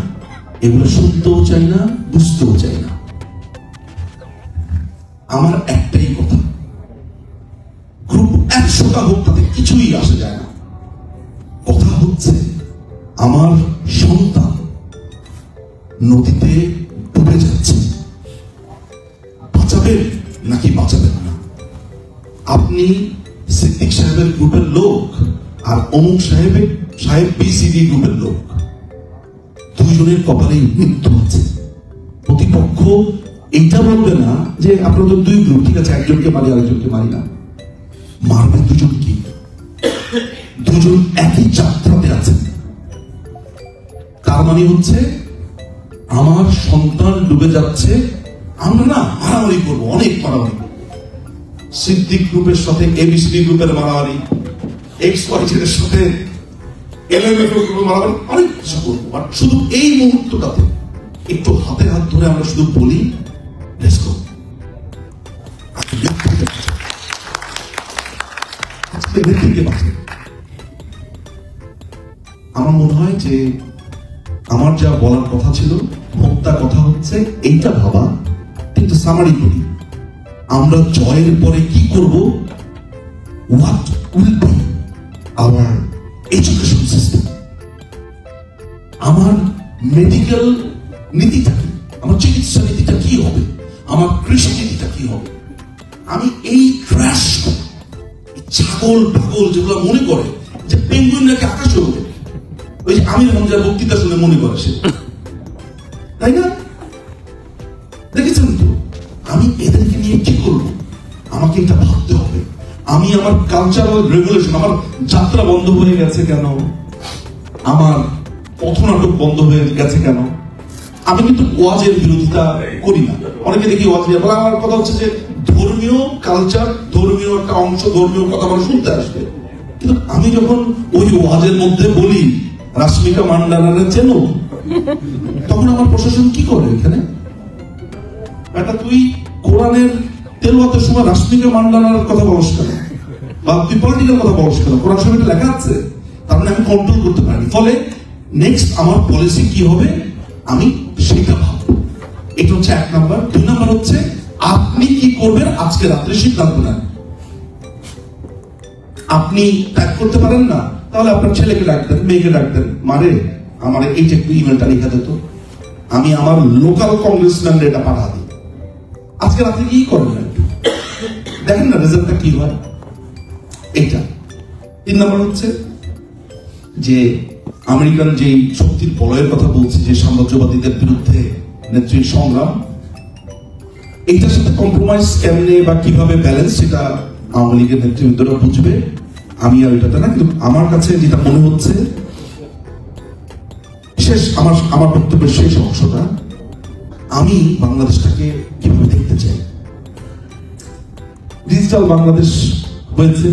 এগুলো শুনতেও চাই না, বুঝতেও চাই না। আমার একটাই কথা, গ্রুপ 100টা হোক তাতে কিছুই আসে যায় না। কথা হচ্ছে আমার সন্তান নদীতে ডুবে যাচ্ছে, বাঁচাবেন নাকি বাঁচাবেন না? আপনি সিদ্দিক সাহেবের গ্রুপের লোক আর অমুক সাহেব বিসিডি গ্রুপের লোক, দুইজনের কপালেই মৃত্যু আছে। প্রতিপক্ষ এইটা বলবে না যে আপনাদের 2 গ্রুপ, ঠিক আছে একজনকে মারি আরেকজনকে মারি না, মারবে দুজন। কি দুজন একই যাত্রাতে আছেন। তার মানে হচ্ছে আমার সন্তান ডুবে যাচ্ছে, আমরা না মারামারি করবো, অনেক মারামারি করবো। সিদ্দিক গ্রুপের সাথে এবিসিডি গ্রুপের মারামারি, এক্স-ওয়াই-জেড-এর সাথে এলএমএফ গ্রুপের মারামারি, অনেক কিছু করবো। আর শুধু এই মুহূর্তটাতে একটু হাতে হাত ধরে আমরা শুধু বলি লেটস গো। আমার মনে হয় যে আমার যা বলার কথা ছিল, ভোক্তা কথা হচ্ছে এইটা ভাবা, কিন্তু সামারি করি আমরা জয়ের পরে কি করব। What will be hour education system, আমার মেডিকেল নীতিটা কি, আমার চিকিৎসা নীতিটা কি হবে, আমার কৃষি নীতিটা কি হবে। আমি এই ক্র্যাশ ছাগল ছাগল পাগল যেগুলো মনে করে যে পেঙ্গুইন নাকি আকাশে ওঠে, ওই যে আমির হামজার বক্তৃতা শুনে মনে করে সে, তাই না? দেখেছেন তো? আমি এদেরকে নিয়ে কি করবো? আমাকে এটা ভাবতে হবে। আমি আমার কালচারাল রেগুলেশন, আমার যাত্রা বন্ধ হয়ে গেছে কেন, আমার পথনাটক বন্ধ হয়ে গেছে কেন? আমি কিন্তু ওয়াজের বিরোধিতা করি না। অনেকে দেখি ওয়াজ নিয়ে বলে, আমার কথা হচ্ছে যে ধর্মীয় কালচার, ধর্মীয় একটা অংশ, ধর্মীয় কথা আমরা শুনতে আসবে। কিন্তু আমি যখন ওই ওয়াজের মধ্যে বলি রাশ্মিকা মান্ডানারে চেনো, তখন আমার প্রশাসন কি করে? এখানে একটা তুই কোরআনের তেলাওয়াতের সময় রাশ্মিকা মান্ডানার কথা বলছ কেন, বা তুই পলিটিক্যাল কথা বলছ কেন? কোরআন শরীফে লেখা আছে। তার মানে আমি কন্ট্রোল করতে পারি। ফলে নেক্সট আমার পলিসি কি হবে আমি সেটা ভাববো। এটা হচ্ছে 1 নাম্বার। 2 নাম্বার হচ্ছে আপনি কি করবেন আজকে রাত্রে সিদ্ধান্ত নেন। আপনি ট্যাগ করতে পারেন না, তাহলে আপনার ছেলেকে ডাকতেন, মেয়েকে ডাকতেন, মারে আমার এই যে একটু ইমেলটা লিখে দিত, আমি আমার লোকাল কংগ্রেসম্যান এটা পাঠা দিই। আজকে রাত্রে কি করবেন একটু দেখেন না রেজাল্টটা কি হয়। এইটা 3 নাম্বার হচ্ছে যে আমেরিকান যে শক্তির বলয়ের কথা বলছি, যে সাম্রাজ্যবাদীদের বিরুদ্ধে নেত্রীর সংগ্রাম, এইটার সাথে কম্প্রোমাইজ কেমনে বা কিভাবে ব্যালেন্স, সেটা আওয়ামী লীগের নেতৃবৃন্দরা বুঝবে। আমি আর ওইটাতে না, কিন্তু আমার কাছে যেটা মনে হচ্ছে শেষ, আমার বক্তব্যের শেষ অংশটা, আমি বাংলাদেশটাকে কিভাবে দেখতে চাই। ডিজিটাল বাংলাদেশ হয়েছে,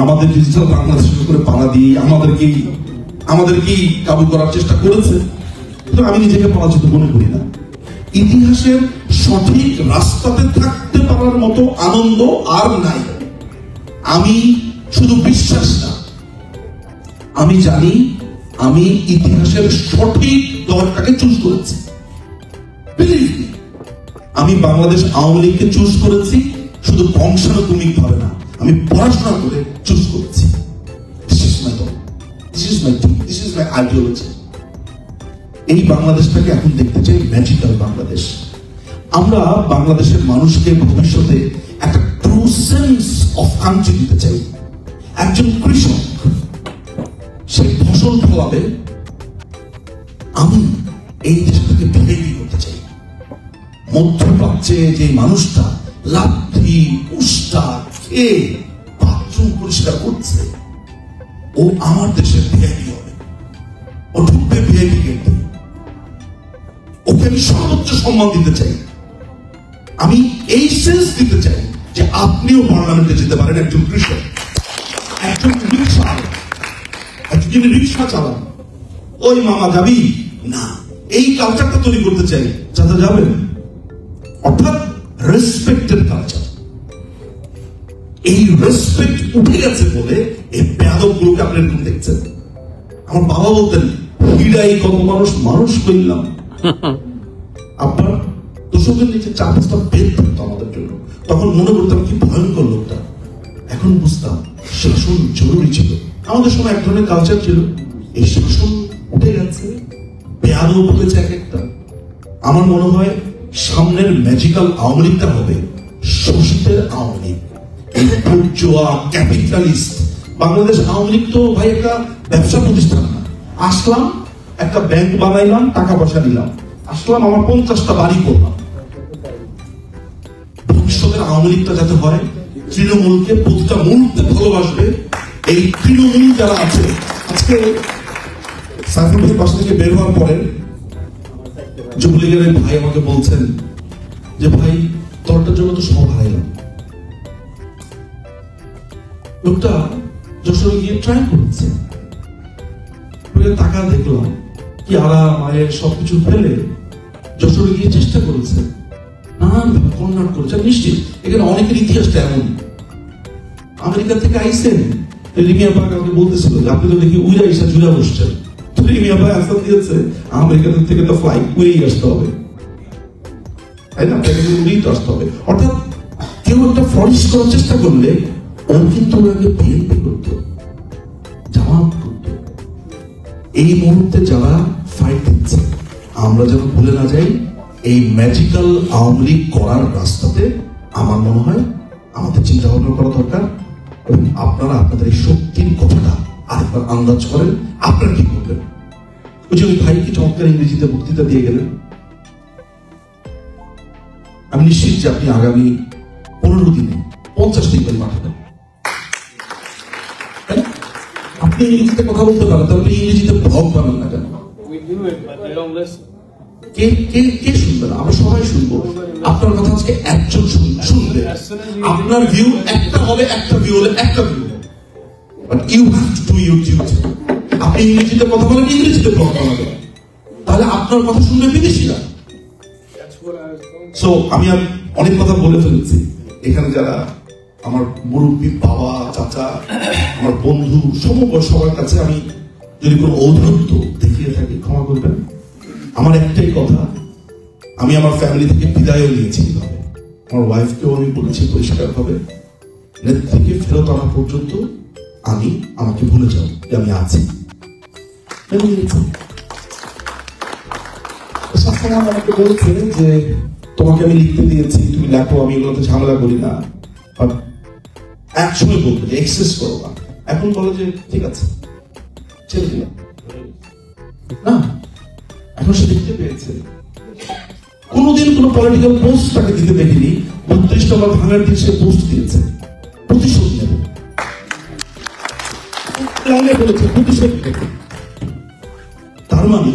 আমাদের ডিজিটাল বাংলাদেশ করে পাড়া দিয়ে আমাদেরকেই কাবু করার চেষ্টা করেছে। কিন্তু আমি নিজেকে পরাজিত মনে করি না। ইতিহাসের সঠিক রাস্তাতে থাকতে পারার মতো আনন্দ আর নাই। আমি শুধু বিশ্বাস না, আমি জানি আমি ইতিহাসের সঠিক দলটাকে চুজ করেছি। আমি বাংলাদেশ আওয়ামী লীগকে চুজ করেছি শুধু বংশানুক্রমিক ভাবে না, আমি পড়াশোনা করে চুজ করেছি। This is my dog. This is my team. This is my ideology. এই বাংলাদেশটাকে এখন দেখতে চাই ম্যাজিক্যাল বাংলাদেশ। আমরা বাংলাদেশের মানুষকে ভবিষ্যতে একটা ট্রু সেন্স অফ কান্ট্রি দিতে চাই। একজন কৃষক সে ফসল ফলাবে, আমি এই দেশটাকে ভিআইপি করতে চাই। মধ্যপ্রাচ্যে যে মানুষটা লাঠি উষ্টা খেয়ে বাথরুম পরিষ্কার করছে, ও আমার দেশের ভিআইপি হবে। ও ঢুকবে ভিআইপি গেটে, ওকে আমি সর্বোচ্চ সম্মান দিতে চাই। আমি এই সেন্স দিতে চাই যে আপনিও পার্লামেন্টে যেতে পারেন একজন কৃষক, একজন যিনি রিক্সা চালান। ওই মামা যাবি না, এই কালচারটা তৈরি করতে চাই যাতে যাবেন। অর্থাৎ রেসপেক্টেড কালচার। এই রেসপেক্ট উঠে গেছে বলে এই বেয়াদব গুলোকে আপনি এরকম দেখছেন। আমার বাবা বলতেন, হিডাই কত মানুষ করলাম। আপনার দোষকের নিচে 4-5টা বেদ থাকতো আমাদের জন্য। তখন মনে করতাম কি ভয়ঙ্কর লোকটা। এখন বুঝতাম শাসন জরুরি ছিল। আমাদের সময় এক ধরনের কালচার ছিল, এই শাসন উঠে গেছে, বেয়াদব হয়েছে এক একটা। আমার মনে হয় সামনের ম্যাজিক্যাল আওয়ামী লীগটা হবে শোষিতের আওয়ামী লীগ। এই বুর্জোয়া ক্যাপিটালিস্ট বাংলাদেশ আওয়ামী লীগ তো ভাই একটা ব্যবসা প্রতিষ্ঠান না। আসলাম, একটা ব্যাংক বানাইলাম, টাকা পয়সা নিলাম, আসলাম, আমার 50টা বাড়ি করলাম। ভবিষ্যতের আওয়ামী লীগটা যাতে হয় তৃণমূলকে প্রতিটা মুহূর্তে ভালোবাসবে। এই তৃণমূল যারা আছে, আজকে সাইফুল ভাই পাশ থেকে বের হওয়ার পরে যুবলীগের ভাই আমাকে বলছেন যে ভাই দলটার জন্য তো সব হারাইলাম। লোকটা যশোরে গিয়ে ট্রাই করেছে, টাকা দেখলাম কি আরাম মায়ের সবকিছু ফেলে যশোরে গিয়ে চেষ্টা করেছে, নানান ভাবে কর্নাট করেছে। নিশ্চিত এখানে অনেকের ইতিহাসটা এমন। আমেরিকা থেকে আইসেন, রিমিয়া পাক আমাকে বলতেছিল যে আপনি তো দেখি উইরা এসে জুড়া বসছেন। রিমিয়া পাক আনসার দিয়েছে, আমেরিকা থেকে তো ফ্লাইট উড়েই আসতে হবে, তাই না? উড়েই তো আসতে হবে। অর্থাৎ কেউ একটা ফ্লরিশ করার চেষ্টা করলে ও কিন্তু ওনাকে বিএনপি করতো, জামাত করতো। এই মুহূর্তে যারা ফাইট দিচ্ছে, আমরা যেন ভুলে না যাই এই ম্যাজিক্যাল আওয়ামী লীগ করার রাস্তাতে আমার মনে হয় আমাদের চিন্তা ভাবনা করা দরকার। এবং আপনারা আপনাদের এই শক্তির কথাটা আরেকবার আন্দাজ করেন, আপনারা কি করবেন? ওই যে ওই ভাই কি চমৎকার ইংরেজিতে বক্তৃতা দিয়ে গেলেন। আমি নিশ্চিত যে আপনি আগামী 15 দিনে 50টি ইমেল পাঠাবেন। আপনি ইংরেজিতে কথা বলতে পারেন, তাহলে ইংরেজিতে ব্লগ বানান না কেন? কে শুনবে না? আমরা সবাই শুনবো। আপনার কথা আজকে একজন শুনবে, আপনার ভিউ একটা হলে একটা ভিউ হলে একটা view, but you have to do your duty. আপনি ইংরেজিতে কথা বলেন, ইংরেজিতে ব্লগ বানাবেন, তাহলে আপনার কথা শুনবে বিদেশিরা। সো আমি আর অনেক কথা বলে ফেলেছি। এখানে যারা আমার মুরব্বী, বাবা, চাচা, আমার বন্ধু, সমবয় সবার কাছে আমি যদি কোনো ঔদ্ধত্য দেখিয়ে থাকি ক্ষমা করবেন। আমার একটাই কথা, আমি আমার ফ্যামিলি থেকে বিদায়ও নিয়েছি। আমার ওয়াইফকেও আমি বলেছি পরিষ্কার ভাবে, নেত্রীকে ফেরত আনা পর্যন্ত আমাকে ভুলে যাও যে আমি আছি। আমাকে বলেছে যে তোমাকে আমি লিখতে দিয়েছি, তুমি লেখো, আমি এগুলোতে ঝামেলা করি না। একসময় বলতো যে এক্সেস করো না, এখন বলো যে ঠিক আছে ছেড়ে দিলাম না। এখন সে দেখতে পেয়েছে কোনোদিন কোনো পলিটিক্যাল পোস্ট তাকে দিতে দেখিনি, 32 টাকা ভাঙার দিয়ে সে পোস্ট দিয়েছে, প্রতিশোধ নেব বলেছে, প্রতিশোধ নেব। তার মানে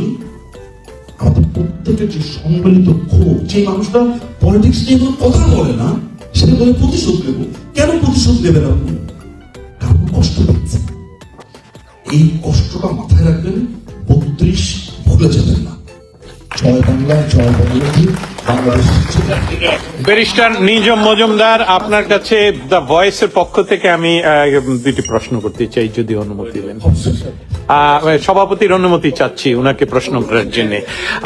আমাদের প্রত্যেকের যে সম্মিলিত ক্ষোভ, যে মানুষটা পলিটিক্স নিয়ে কোনো কথা বলে না, সেটা বলে প্রতিশোধ নেব। কেন প্রতিশোধ নেবেন আপনি? কারণ কষ্ট দিচ্ছে। এই কষ্টটা মাথায় রাখবেন, 32 ভুলে যাবেন না। জয় বাংলা, জয় বাংলাদেশ, বাংলাদেশ। ব্যারিস্টার নিজম মজুমদার, আপনার কাছে দ্য ভয়েসের পক্ষ থেকে আমি দুটি প্রশ্ন করতে চাই, যদি অনুমতি দেন। সভাপতির অনুমতি চাচ্ছি উনাকে প্রশ্ন করার জন্য।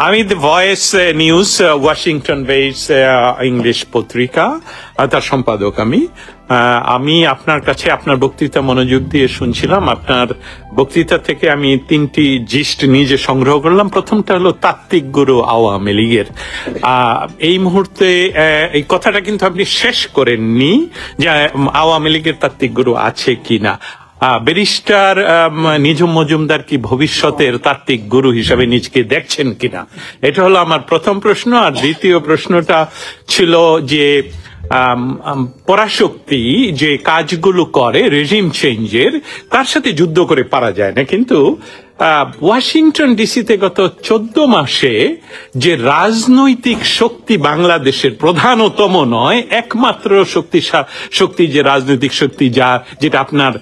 আমি the voice news, Washington base English পত্রিকা, তার সম্পাদক আমি আপনার কাছে আপনার বক্তৃতা মনোযোগ দিয়ে শুনছিলাম। আপনার বক্তৃতা থেকে আমি 3টি জিস্ট নিজে সংগ্রহ করলাম। প্রথমটা হলো তাত্ত্বিক গুরু আওয়ামী লীগের। এই মুহূর্তে এই কথাটা কিন্তু আপনি শেষ করেননি যে আওয়ামী লীগের তাত্ত্বিক গুরু আছে কিনা। ব্যারিস্টার নিজম মজুমদার কি ভবিষ্যতের তাত্ত্বিক গুরু হিসাবে নিজকে দেখছেন কিনা, এটা হলো আমার প্রথম প্রশ্ন। আর দ্বিতীয় প্রশ্নটা ছিল যে পরাশক্তি যে কাজগুলো করে রেজিম চেঞ্জের, তার সাথে যুদ্ধ করে পারা যায় না, কিন্তু ওয়াশিংটন ডিসিতে গত 14 মাসে যে রাজনৈতিক শক্তি বাংলাদেশের প্রধানতম নয়, একমাত্র শক্তি যে রাজনৈতিক শক্তি যেটা আপনার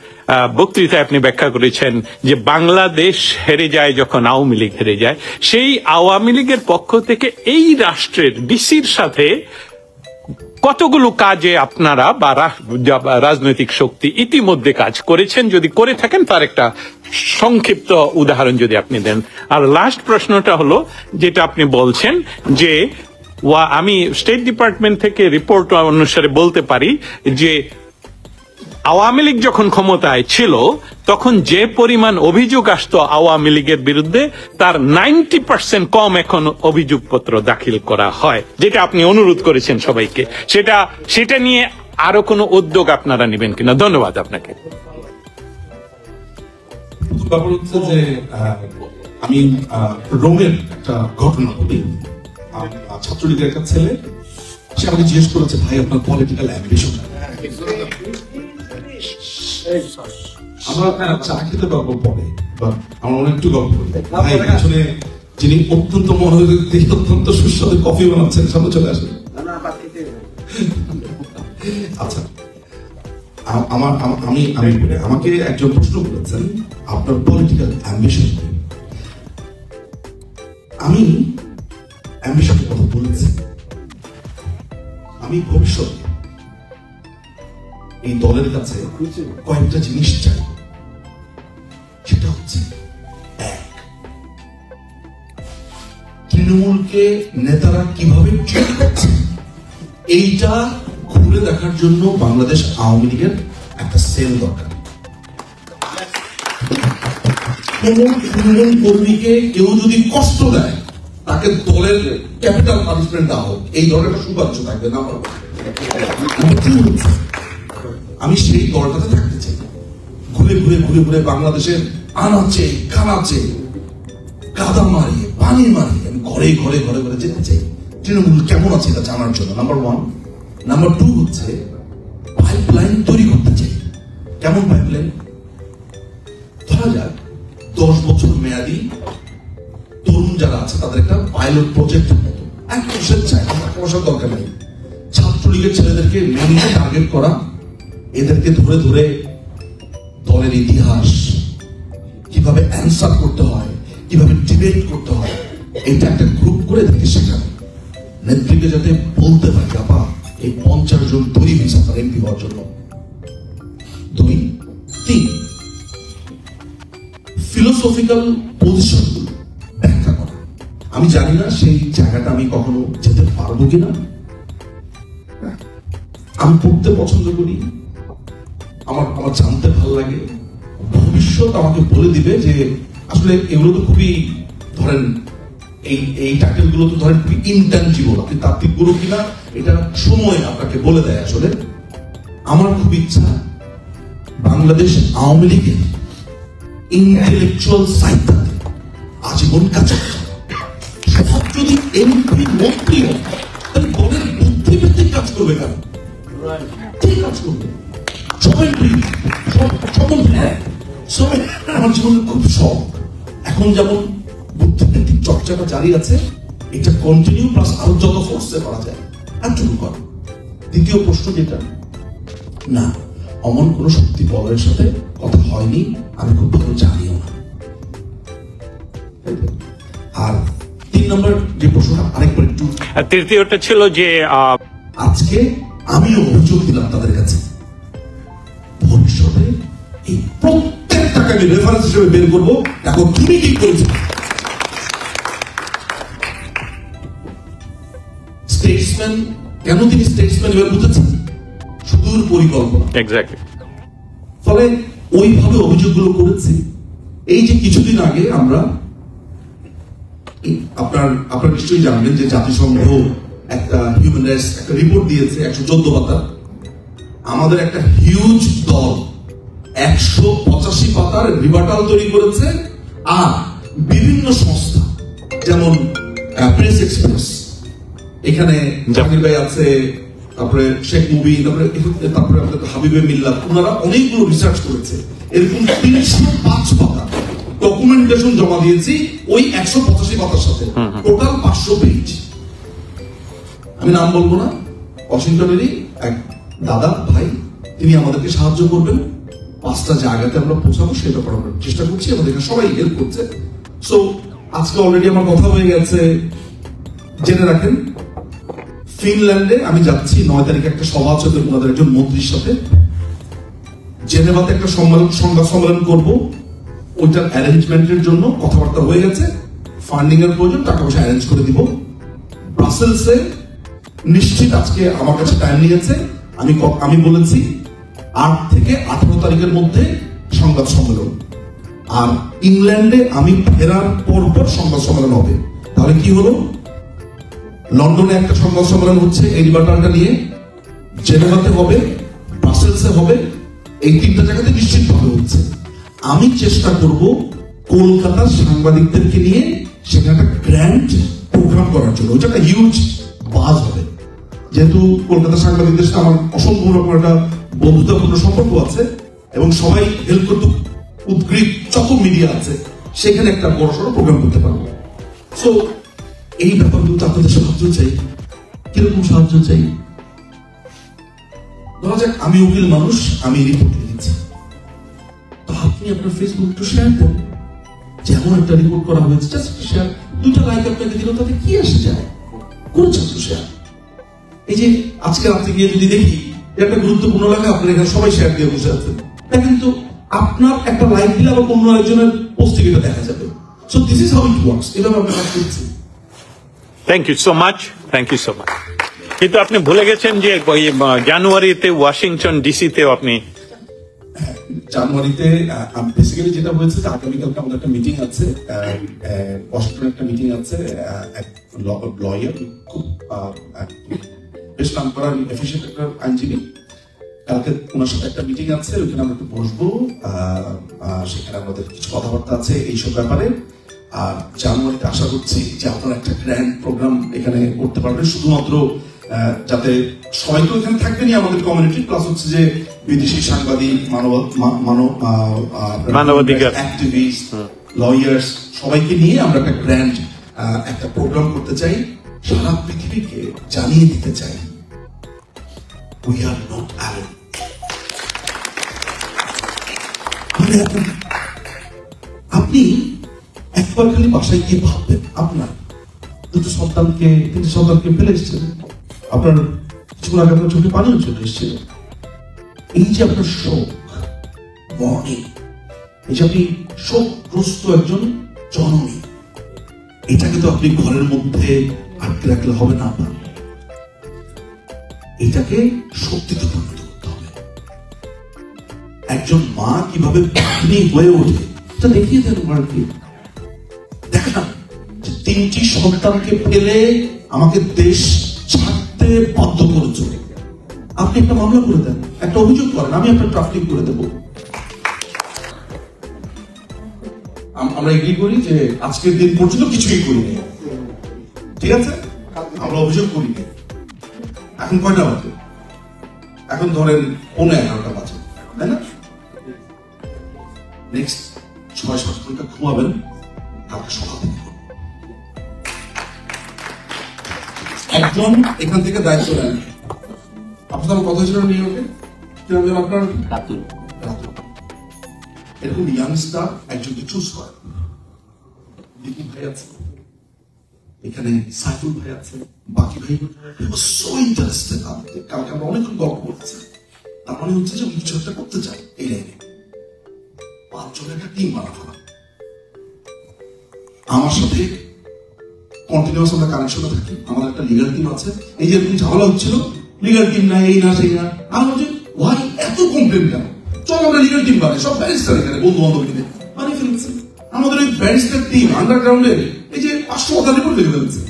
বক্তৃতায় আপনি ব্যাখ্যা করেছেন যে বাংলাদেশ হেরে যায় যখন আওয়ামী লীগ হেরে যায়, সেই আওয়ামী লীগের পক্ষ থেকে এই রাষ্ট্রের ডিসির সাথে কতগুলো কাজে আপনারা বা রাজনৈতিক শক্তি ইতিমধ্যে কাজ করেছেন, যদি করে থাকেন তার একটা সংক্ষিপ্ত উদাহরণ যদি আপনি দেন। আর লাস্ট প্রশ্নটা হলো যেটা আপনি বলছেন যে আমি স্টেট ডিপার্টমেন্ট থেকে রিপোর্ট অনুসারে বলতে পারি যে আওয়ামী লীগ যখন ক্ষমতায় ছিল তখন যে পরিমাণ অভিযোগ আসতো আওয়ামী লীগের বিরুদ্ধে, তার 90% কম এখন অভিযোগপত্র দাখিল করা হয়, যেটা আপনি অনুরোধ করেছেন সবাইকে। সেটা নিয়ে আরো কোনো উদ্যোগ আপনারা নেবেন কিনা? ধন্যবাদ আপনাকে। ব্যাপার হচ্ছে যে আমি রোমের একটা ঘটনা বলি। ছাত্রলীগের একটা ছেলে, সে আমাকে জিজ্ঞেস করেছে, ভাই আপনার পলিটিক্যাল অ্যাম্বিশন? আমরা চা খেতে পারবো পরে, আমরা অনেকটু গল্প করি। ভাই আসলে যিনি অত্যন্ত অত্যন্ত সুস্বাদু কফি বানাচ্ছেন, সামনে চলে আসেন। আচ্ছা, আমাকে একজন প্রশ্ন করেছেন আপনার পলিটিক্যাল অ্যাম্বিশন। আমি অ্যাম্বিশনের কথা বলেছি। আমি ভবিষ্যতে এই দলের কাছে কয়েকটা জিনিস চাই। সেটা হচ্ছে, এক, তৃণমূলকে নেতারা কিভাবে চুরি করছে এইটা ঘুরে দেখার জন্য বাংলাদেশ আওয়ামী লীগের একটা সেল দরকার। তৃণমূল কর্মীকে কেউ যদি কষ্ট দেয়, তাকে দলের ক্যাপিটাল পানিশমেন্ট দেওয়া হোক, এই ধরনের সুপারিশ থাকবে না। আমি সেই দলটাতে থাকতে চাই। ঘুরে ঘুরে ঘুরে ঘুরে বাংলাদেশের আনাচে কানাচে কাদা মারিয়ে পানি মারিয়ে আমি ঘরে ঘরে ঘরে ঘরে যেতে চাই, তৃণমূল কেমন আছে এটা জানার জন্য, নাম্বার 1। নাম্বার 2 হচ্ছে পাইপলাইন তৈরি করতে চাই। কেমন পাইপলাইন? ধরা যাক 10 বছর মেয়াদী তরুণ যারা আছে তাদের একটা পাইলট প্রজেক্টের মতো, একদম স্বেচ্ছায়, টাকা পয়সার দরকার নেই, ছাত্রলীগের ছেলেদেরকে মেনলি টার্গেট করা, এদেরকে ধরে ধরে দলের ইতিহাস কিভাবে অ্যান্সার করতে হয়, কিভাবে ডিবেট করতে হয়, এটা একটা গ্রুপ করে এদেরকে শেখানো, নেত্রীকে যাতে বলতে পারে বাবা এই 50 জন তৈরি হয়েছে আপনার এমপি হওয়ার জন্য। 2, 3 ফিলোসফিক্যাল পজিশন ব্যাখ্যা করা। আমি জানি না সেই জায়গাটা আমি কখনো যেতে পারবো কিনা। আমি পড়তে পছন্দ করি, আমার জানতে ভালো লাগে, ভবিষ্যৎ আমাকে বলে দিবে যে আসলে এগুলো তো খুবই, ধরেন এই টাইটেল গুলো তো ধরেন খুবই ইনট্যাঞ্জিবল, আপনি তাত্ত্বিক গুলো কিনা এটা সময় আপনাকে বলে দেয়। আসলে আমার খুব ইচ্ছা বাংলাদেশ আওয়ামী লীগের ইন্টেলেকচুয়াল সাহিত্যে আজীবন কাজ করতে। সব যদি এমপি মন্ত্রী হয় তাহলে দলের বুদ্ধিবৃত্তিক কাজ করবে কেন? ঠিক কাজ করবে সবাই। আমার জীবনে খুব শখ, এখন যেমন বুদ্ধিবৃত্তিক চর্চাটা জারি আছে, এটা কন্টিনিউ প্লাস আরো যত ফোর্সে করা যায় একটুকু কর। দ্বিতীয় প্রশ্ন যেটা, না অমন কোন শক্তি বলের সাথে কথা হয়নি, আমি খুব ভালো জানিও না। আর 3 নম্বর যে প্রশ্নটা আরেকবার একটু, তৃতীয়টা ছিল যে আজকে আমিও অভিযোগ দিলাম তাদের কাছে, ভবিষ্যতে এই প্রত্যেক টাকাকে রেফারেন্স হিসেবে বের করবো, এখন তুমি কি করেছো। স্টেটসম্যান, কেন তিনি স্টেটসম্যান এবার বুঝেছেন? সুদূর পরিকল্পনা। এক্স্যাক্টলি। ফলে ওইভাবে অভিযোগগুলো করেছি। এই যে কিছুদিন আগে আমরা, আপনার নিশ্চয়ই জানবেন যে জাতিসংঘ একটা হিউম্যান রাইটস একটা রিপোর্ট দিয়েছে 114 পাতা। আমাদের একটা হিউজ দল 185 পাতার রিবাটাল তৈরি করেছে। আর বিভিন্ন সংস্থা যেমন প্রেস এক্সপ্রেস, এখানে জাকির ভাই আছে, তারপরে শেখ মুবিন, তারপরে হাবিবে মিল্লাত, ওনারা অনেকগুলো রিসার্চ করেছে। এরকম 305 পাতা ডকুমেন্টেশন জমা দিয়েছি ওই 185 পাতার সাথে, টোটাল 500 পেজ। আমি নাম বলবো না, ওয়াশিংটনেরই এক দাদা ভাই, তিনি আমাদেরকে সাহায্য করবেন 5টা জায়গাতে আমরা পৌঁছাবো, সেটা করার চেষ্টা করছি। আমাদের সবাই হেল্প করছে। সো আজকে অলরেডি আমার কথা হয়ে গেছে। জেনে রাখেন, ফিনল্যান্ডে আমি যাচ্ছি 9 তারিখে, একটা সভা আছে ওনাদের একজন মন্ত্রীর সাথে। জেনেভাতে একটা সংবাদ সম্মেলন করব, ওইটার অ্যারেঞ্জমেন্টের জন্য কথাবার্তা হয়ে গেছে। ফান্ডিং এর প্রয়োজন, টাকা পয়সা অ্যারেঞ্জ করে দিব। ব্রাসেলসে নিশ্চিত আজকে আমার কাছে টাইম নিয়েছে, আমি বলেছি 8 থেকে 18 তারিখের মধ্যে সংবাদ সম্মেলন। আর ইংল্যান্ডে আমি ফেরার পর সংবাদ সম্মেলন হবে। তাহলে কি হলো, লন্ডনে একটা সংবাদ সম্মেলন হচ্ছে এই রিবাটালটা নিয়ে, জেনেভাতে হবে, ব্রাসেলসে হবে, এই 3টা জায়গাতে নিশ্চিতভাবে হচ্ছে। আমি চেষ্টা করব কলকাতার সাংবাদিকদেরকে নিয়ে সেখানে একটা গ্র্যান্ড প্রোগ্রাম করার জন্য। ওইটা একটা হিউজ বাজ হবে, যেহেতু কলকাতার সাংবাদিকদের সাথে আমার অসম্ভব রকম একটা বন্ধুত্বপূর্ণ সম্পর্ক আছে এবং সবাই হেল্প করতে উদ্গ্রীব, যত মিডিয়া আছে সেখানে একটা বড়সড় প্রোগ্রাম করতে পারবো। সো এই ব্যাপারগুলো আপনাদের সাহায্য চাই। কিরকম সাহায্য চাই? ধরা যাক আমি উকিল মানুষ, আমি রিপোর্ট লিখেছি, তো আপনি আপনার ফেসবুক একটু শেয়ার করুন, যেমন একটা রিপোর্ট করা হয়েছে, জাস্ট শেয়ার, 2টা লাইক আপনাকে দিল, তাতে কি আসে যায়? করেছেন তো শেয়ার। এই যে আজকে রাত্রে গিয়ে যদি দেখি একটা গুরুত্বপূর্ণ লেখা, আপনার এখানে সবাই শেয়ার দিয়ে বসে আছেন, দেখেন তো আপনার একটা লাইক দিলে আবার অন্য একজনের পোস্টে এটা দেখা যাবে। So this is how it works. এভাবে আমরা কাজ করছি। Thank you so much, thank you so much. কিন্তু আপনি ভুলে গেছেন যে জানুয়ারিতে ওয়াশিংটন ডিসিতেও আপনি, জানুয়ারিতে বেসিক্যালি যেটা হয়েছে যে আগামীকালকে আমাদের একটা মিটিং আছে, ওয়াশিংটনে একটা মিটিং আছে, এক লয়ার, খুব বেশ নাম করা এফিশিয়েন্ট একটা আইনজীবী, কালকে ওনার সাথে একটা মিটিং আছে, ওইখানে আমরা একটু বসবো, সেখানে আমাদের কিছু কথাবার্তা আছে এইসব ব্যাপারে। আর জানুয়ারিতে আশা করছি যে আপনারা একটা গ্র্যান্ড প্রোগ্রাম এখানে করতে পারবেন, শুধুমাত্র যাতে সবাই তো এখানে থাকবেনই আমাদের কমিউনিটি, প্লাস হচ্ছে যে বিদেশি সাংবাদিক, মানবাধিকার অ্যাক্টিভিস্ট, লয়ার্স সবাইকে নিয়ে আমরা একটা গ্র্যান্ড একটা প্রোগ্রাম করতে চাই, সারা পৃথিবীকে জানিয়ে দিতে চাই we are not alone. আপনি একবার খালি বাসায় গিয়ে ভাববেন, আপনার তিনটে সন্তানকে ফেলে এসেছেন, আপনার কিছুক্ষণ আগে আপনার চোখে পানিও চলে এসেছিল, এই যে আপনার শোক মর্নিং, এই যে আপনি শোকগ্রস্ত একজন জননী, এটাকে তো আপনি ঘরের মধ্যে আটকে রাখলে হবে না, আপনার এটাকে শক্তিতে পরিণত করতে হবে। একজন মা কিভাবে বাহিনী হয়ে ওঠে এটা দেখিয়ে দেন ওয়ার্ল্ডকে। দেখান যে 3টি সন্তানকে ফেলে আমাকে দেশ ছাড়তে বাধ্য করেছে। আপনি একটা মামলা করে দেন, একটা অভিযোগ করেন, আমি আপনার ট্রাফিক করে দেব। আমরা এগ্রি করি যে আজকের দিন পর্যন্ত কিছুই করিনি, ঠিক আছে, আমরা অভিযোগ করিনি। এখন কয়টা বাজে? এখন ধরেন 11:15 বাজে, তাই না? নেক্সট 6-7 ঘন্টা ঘুমাবেন, কালকে সকাল থেকে একজন এখান থেকে দায়িত্ব নেন। আপনার কথা ছিল নিয়ে ওকে কি নাম আপনার? রাতুল। এরকম ইয়াংস্টার একজনকে চুজ করে। দীপু ভাই আছে এখানে, সাইফুল ভাই আছে, বাকি ভাই সো ইন্টারেস্টেড। কালকে আমরা অনেকক্ষণ গল্প করছি, তার মানে হচ্ছে যে কিছু একটা করতে চাই এই লাইনে। 5 জনের একটা টিম বানাবো, আমার সাথে কন্টিনিউয়াস আমরা কানেকশনে থাকি। আমাদের একটা লিগাল টিম আছে, এই যে এরকম ঝামেলা হচ্ছিল, লিগাল টিম নাই, এই না সেই না, আমি বলছি ওয়াই এত কমপ্লেন কেন, চল আমরা লিগাল টিম বানাই, সব ব্যারিস্টার এখানে বন্ধু বান্ধব মিলে বানিয়ে ফেলছে। আমাদের ওই ব্যারিস্টার টিম আন্ডারগ্রাউন্ডে এই যে 500 কথা রিপোর্ট লিখে ফেলছে।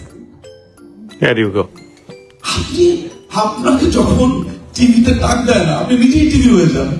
আপনাকে যখন টিভিতে ডাক দেয় না, আপনি নিজেই টিভি হয়ে যান।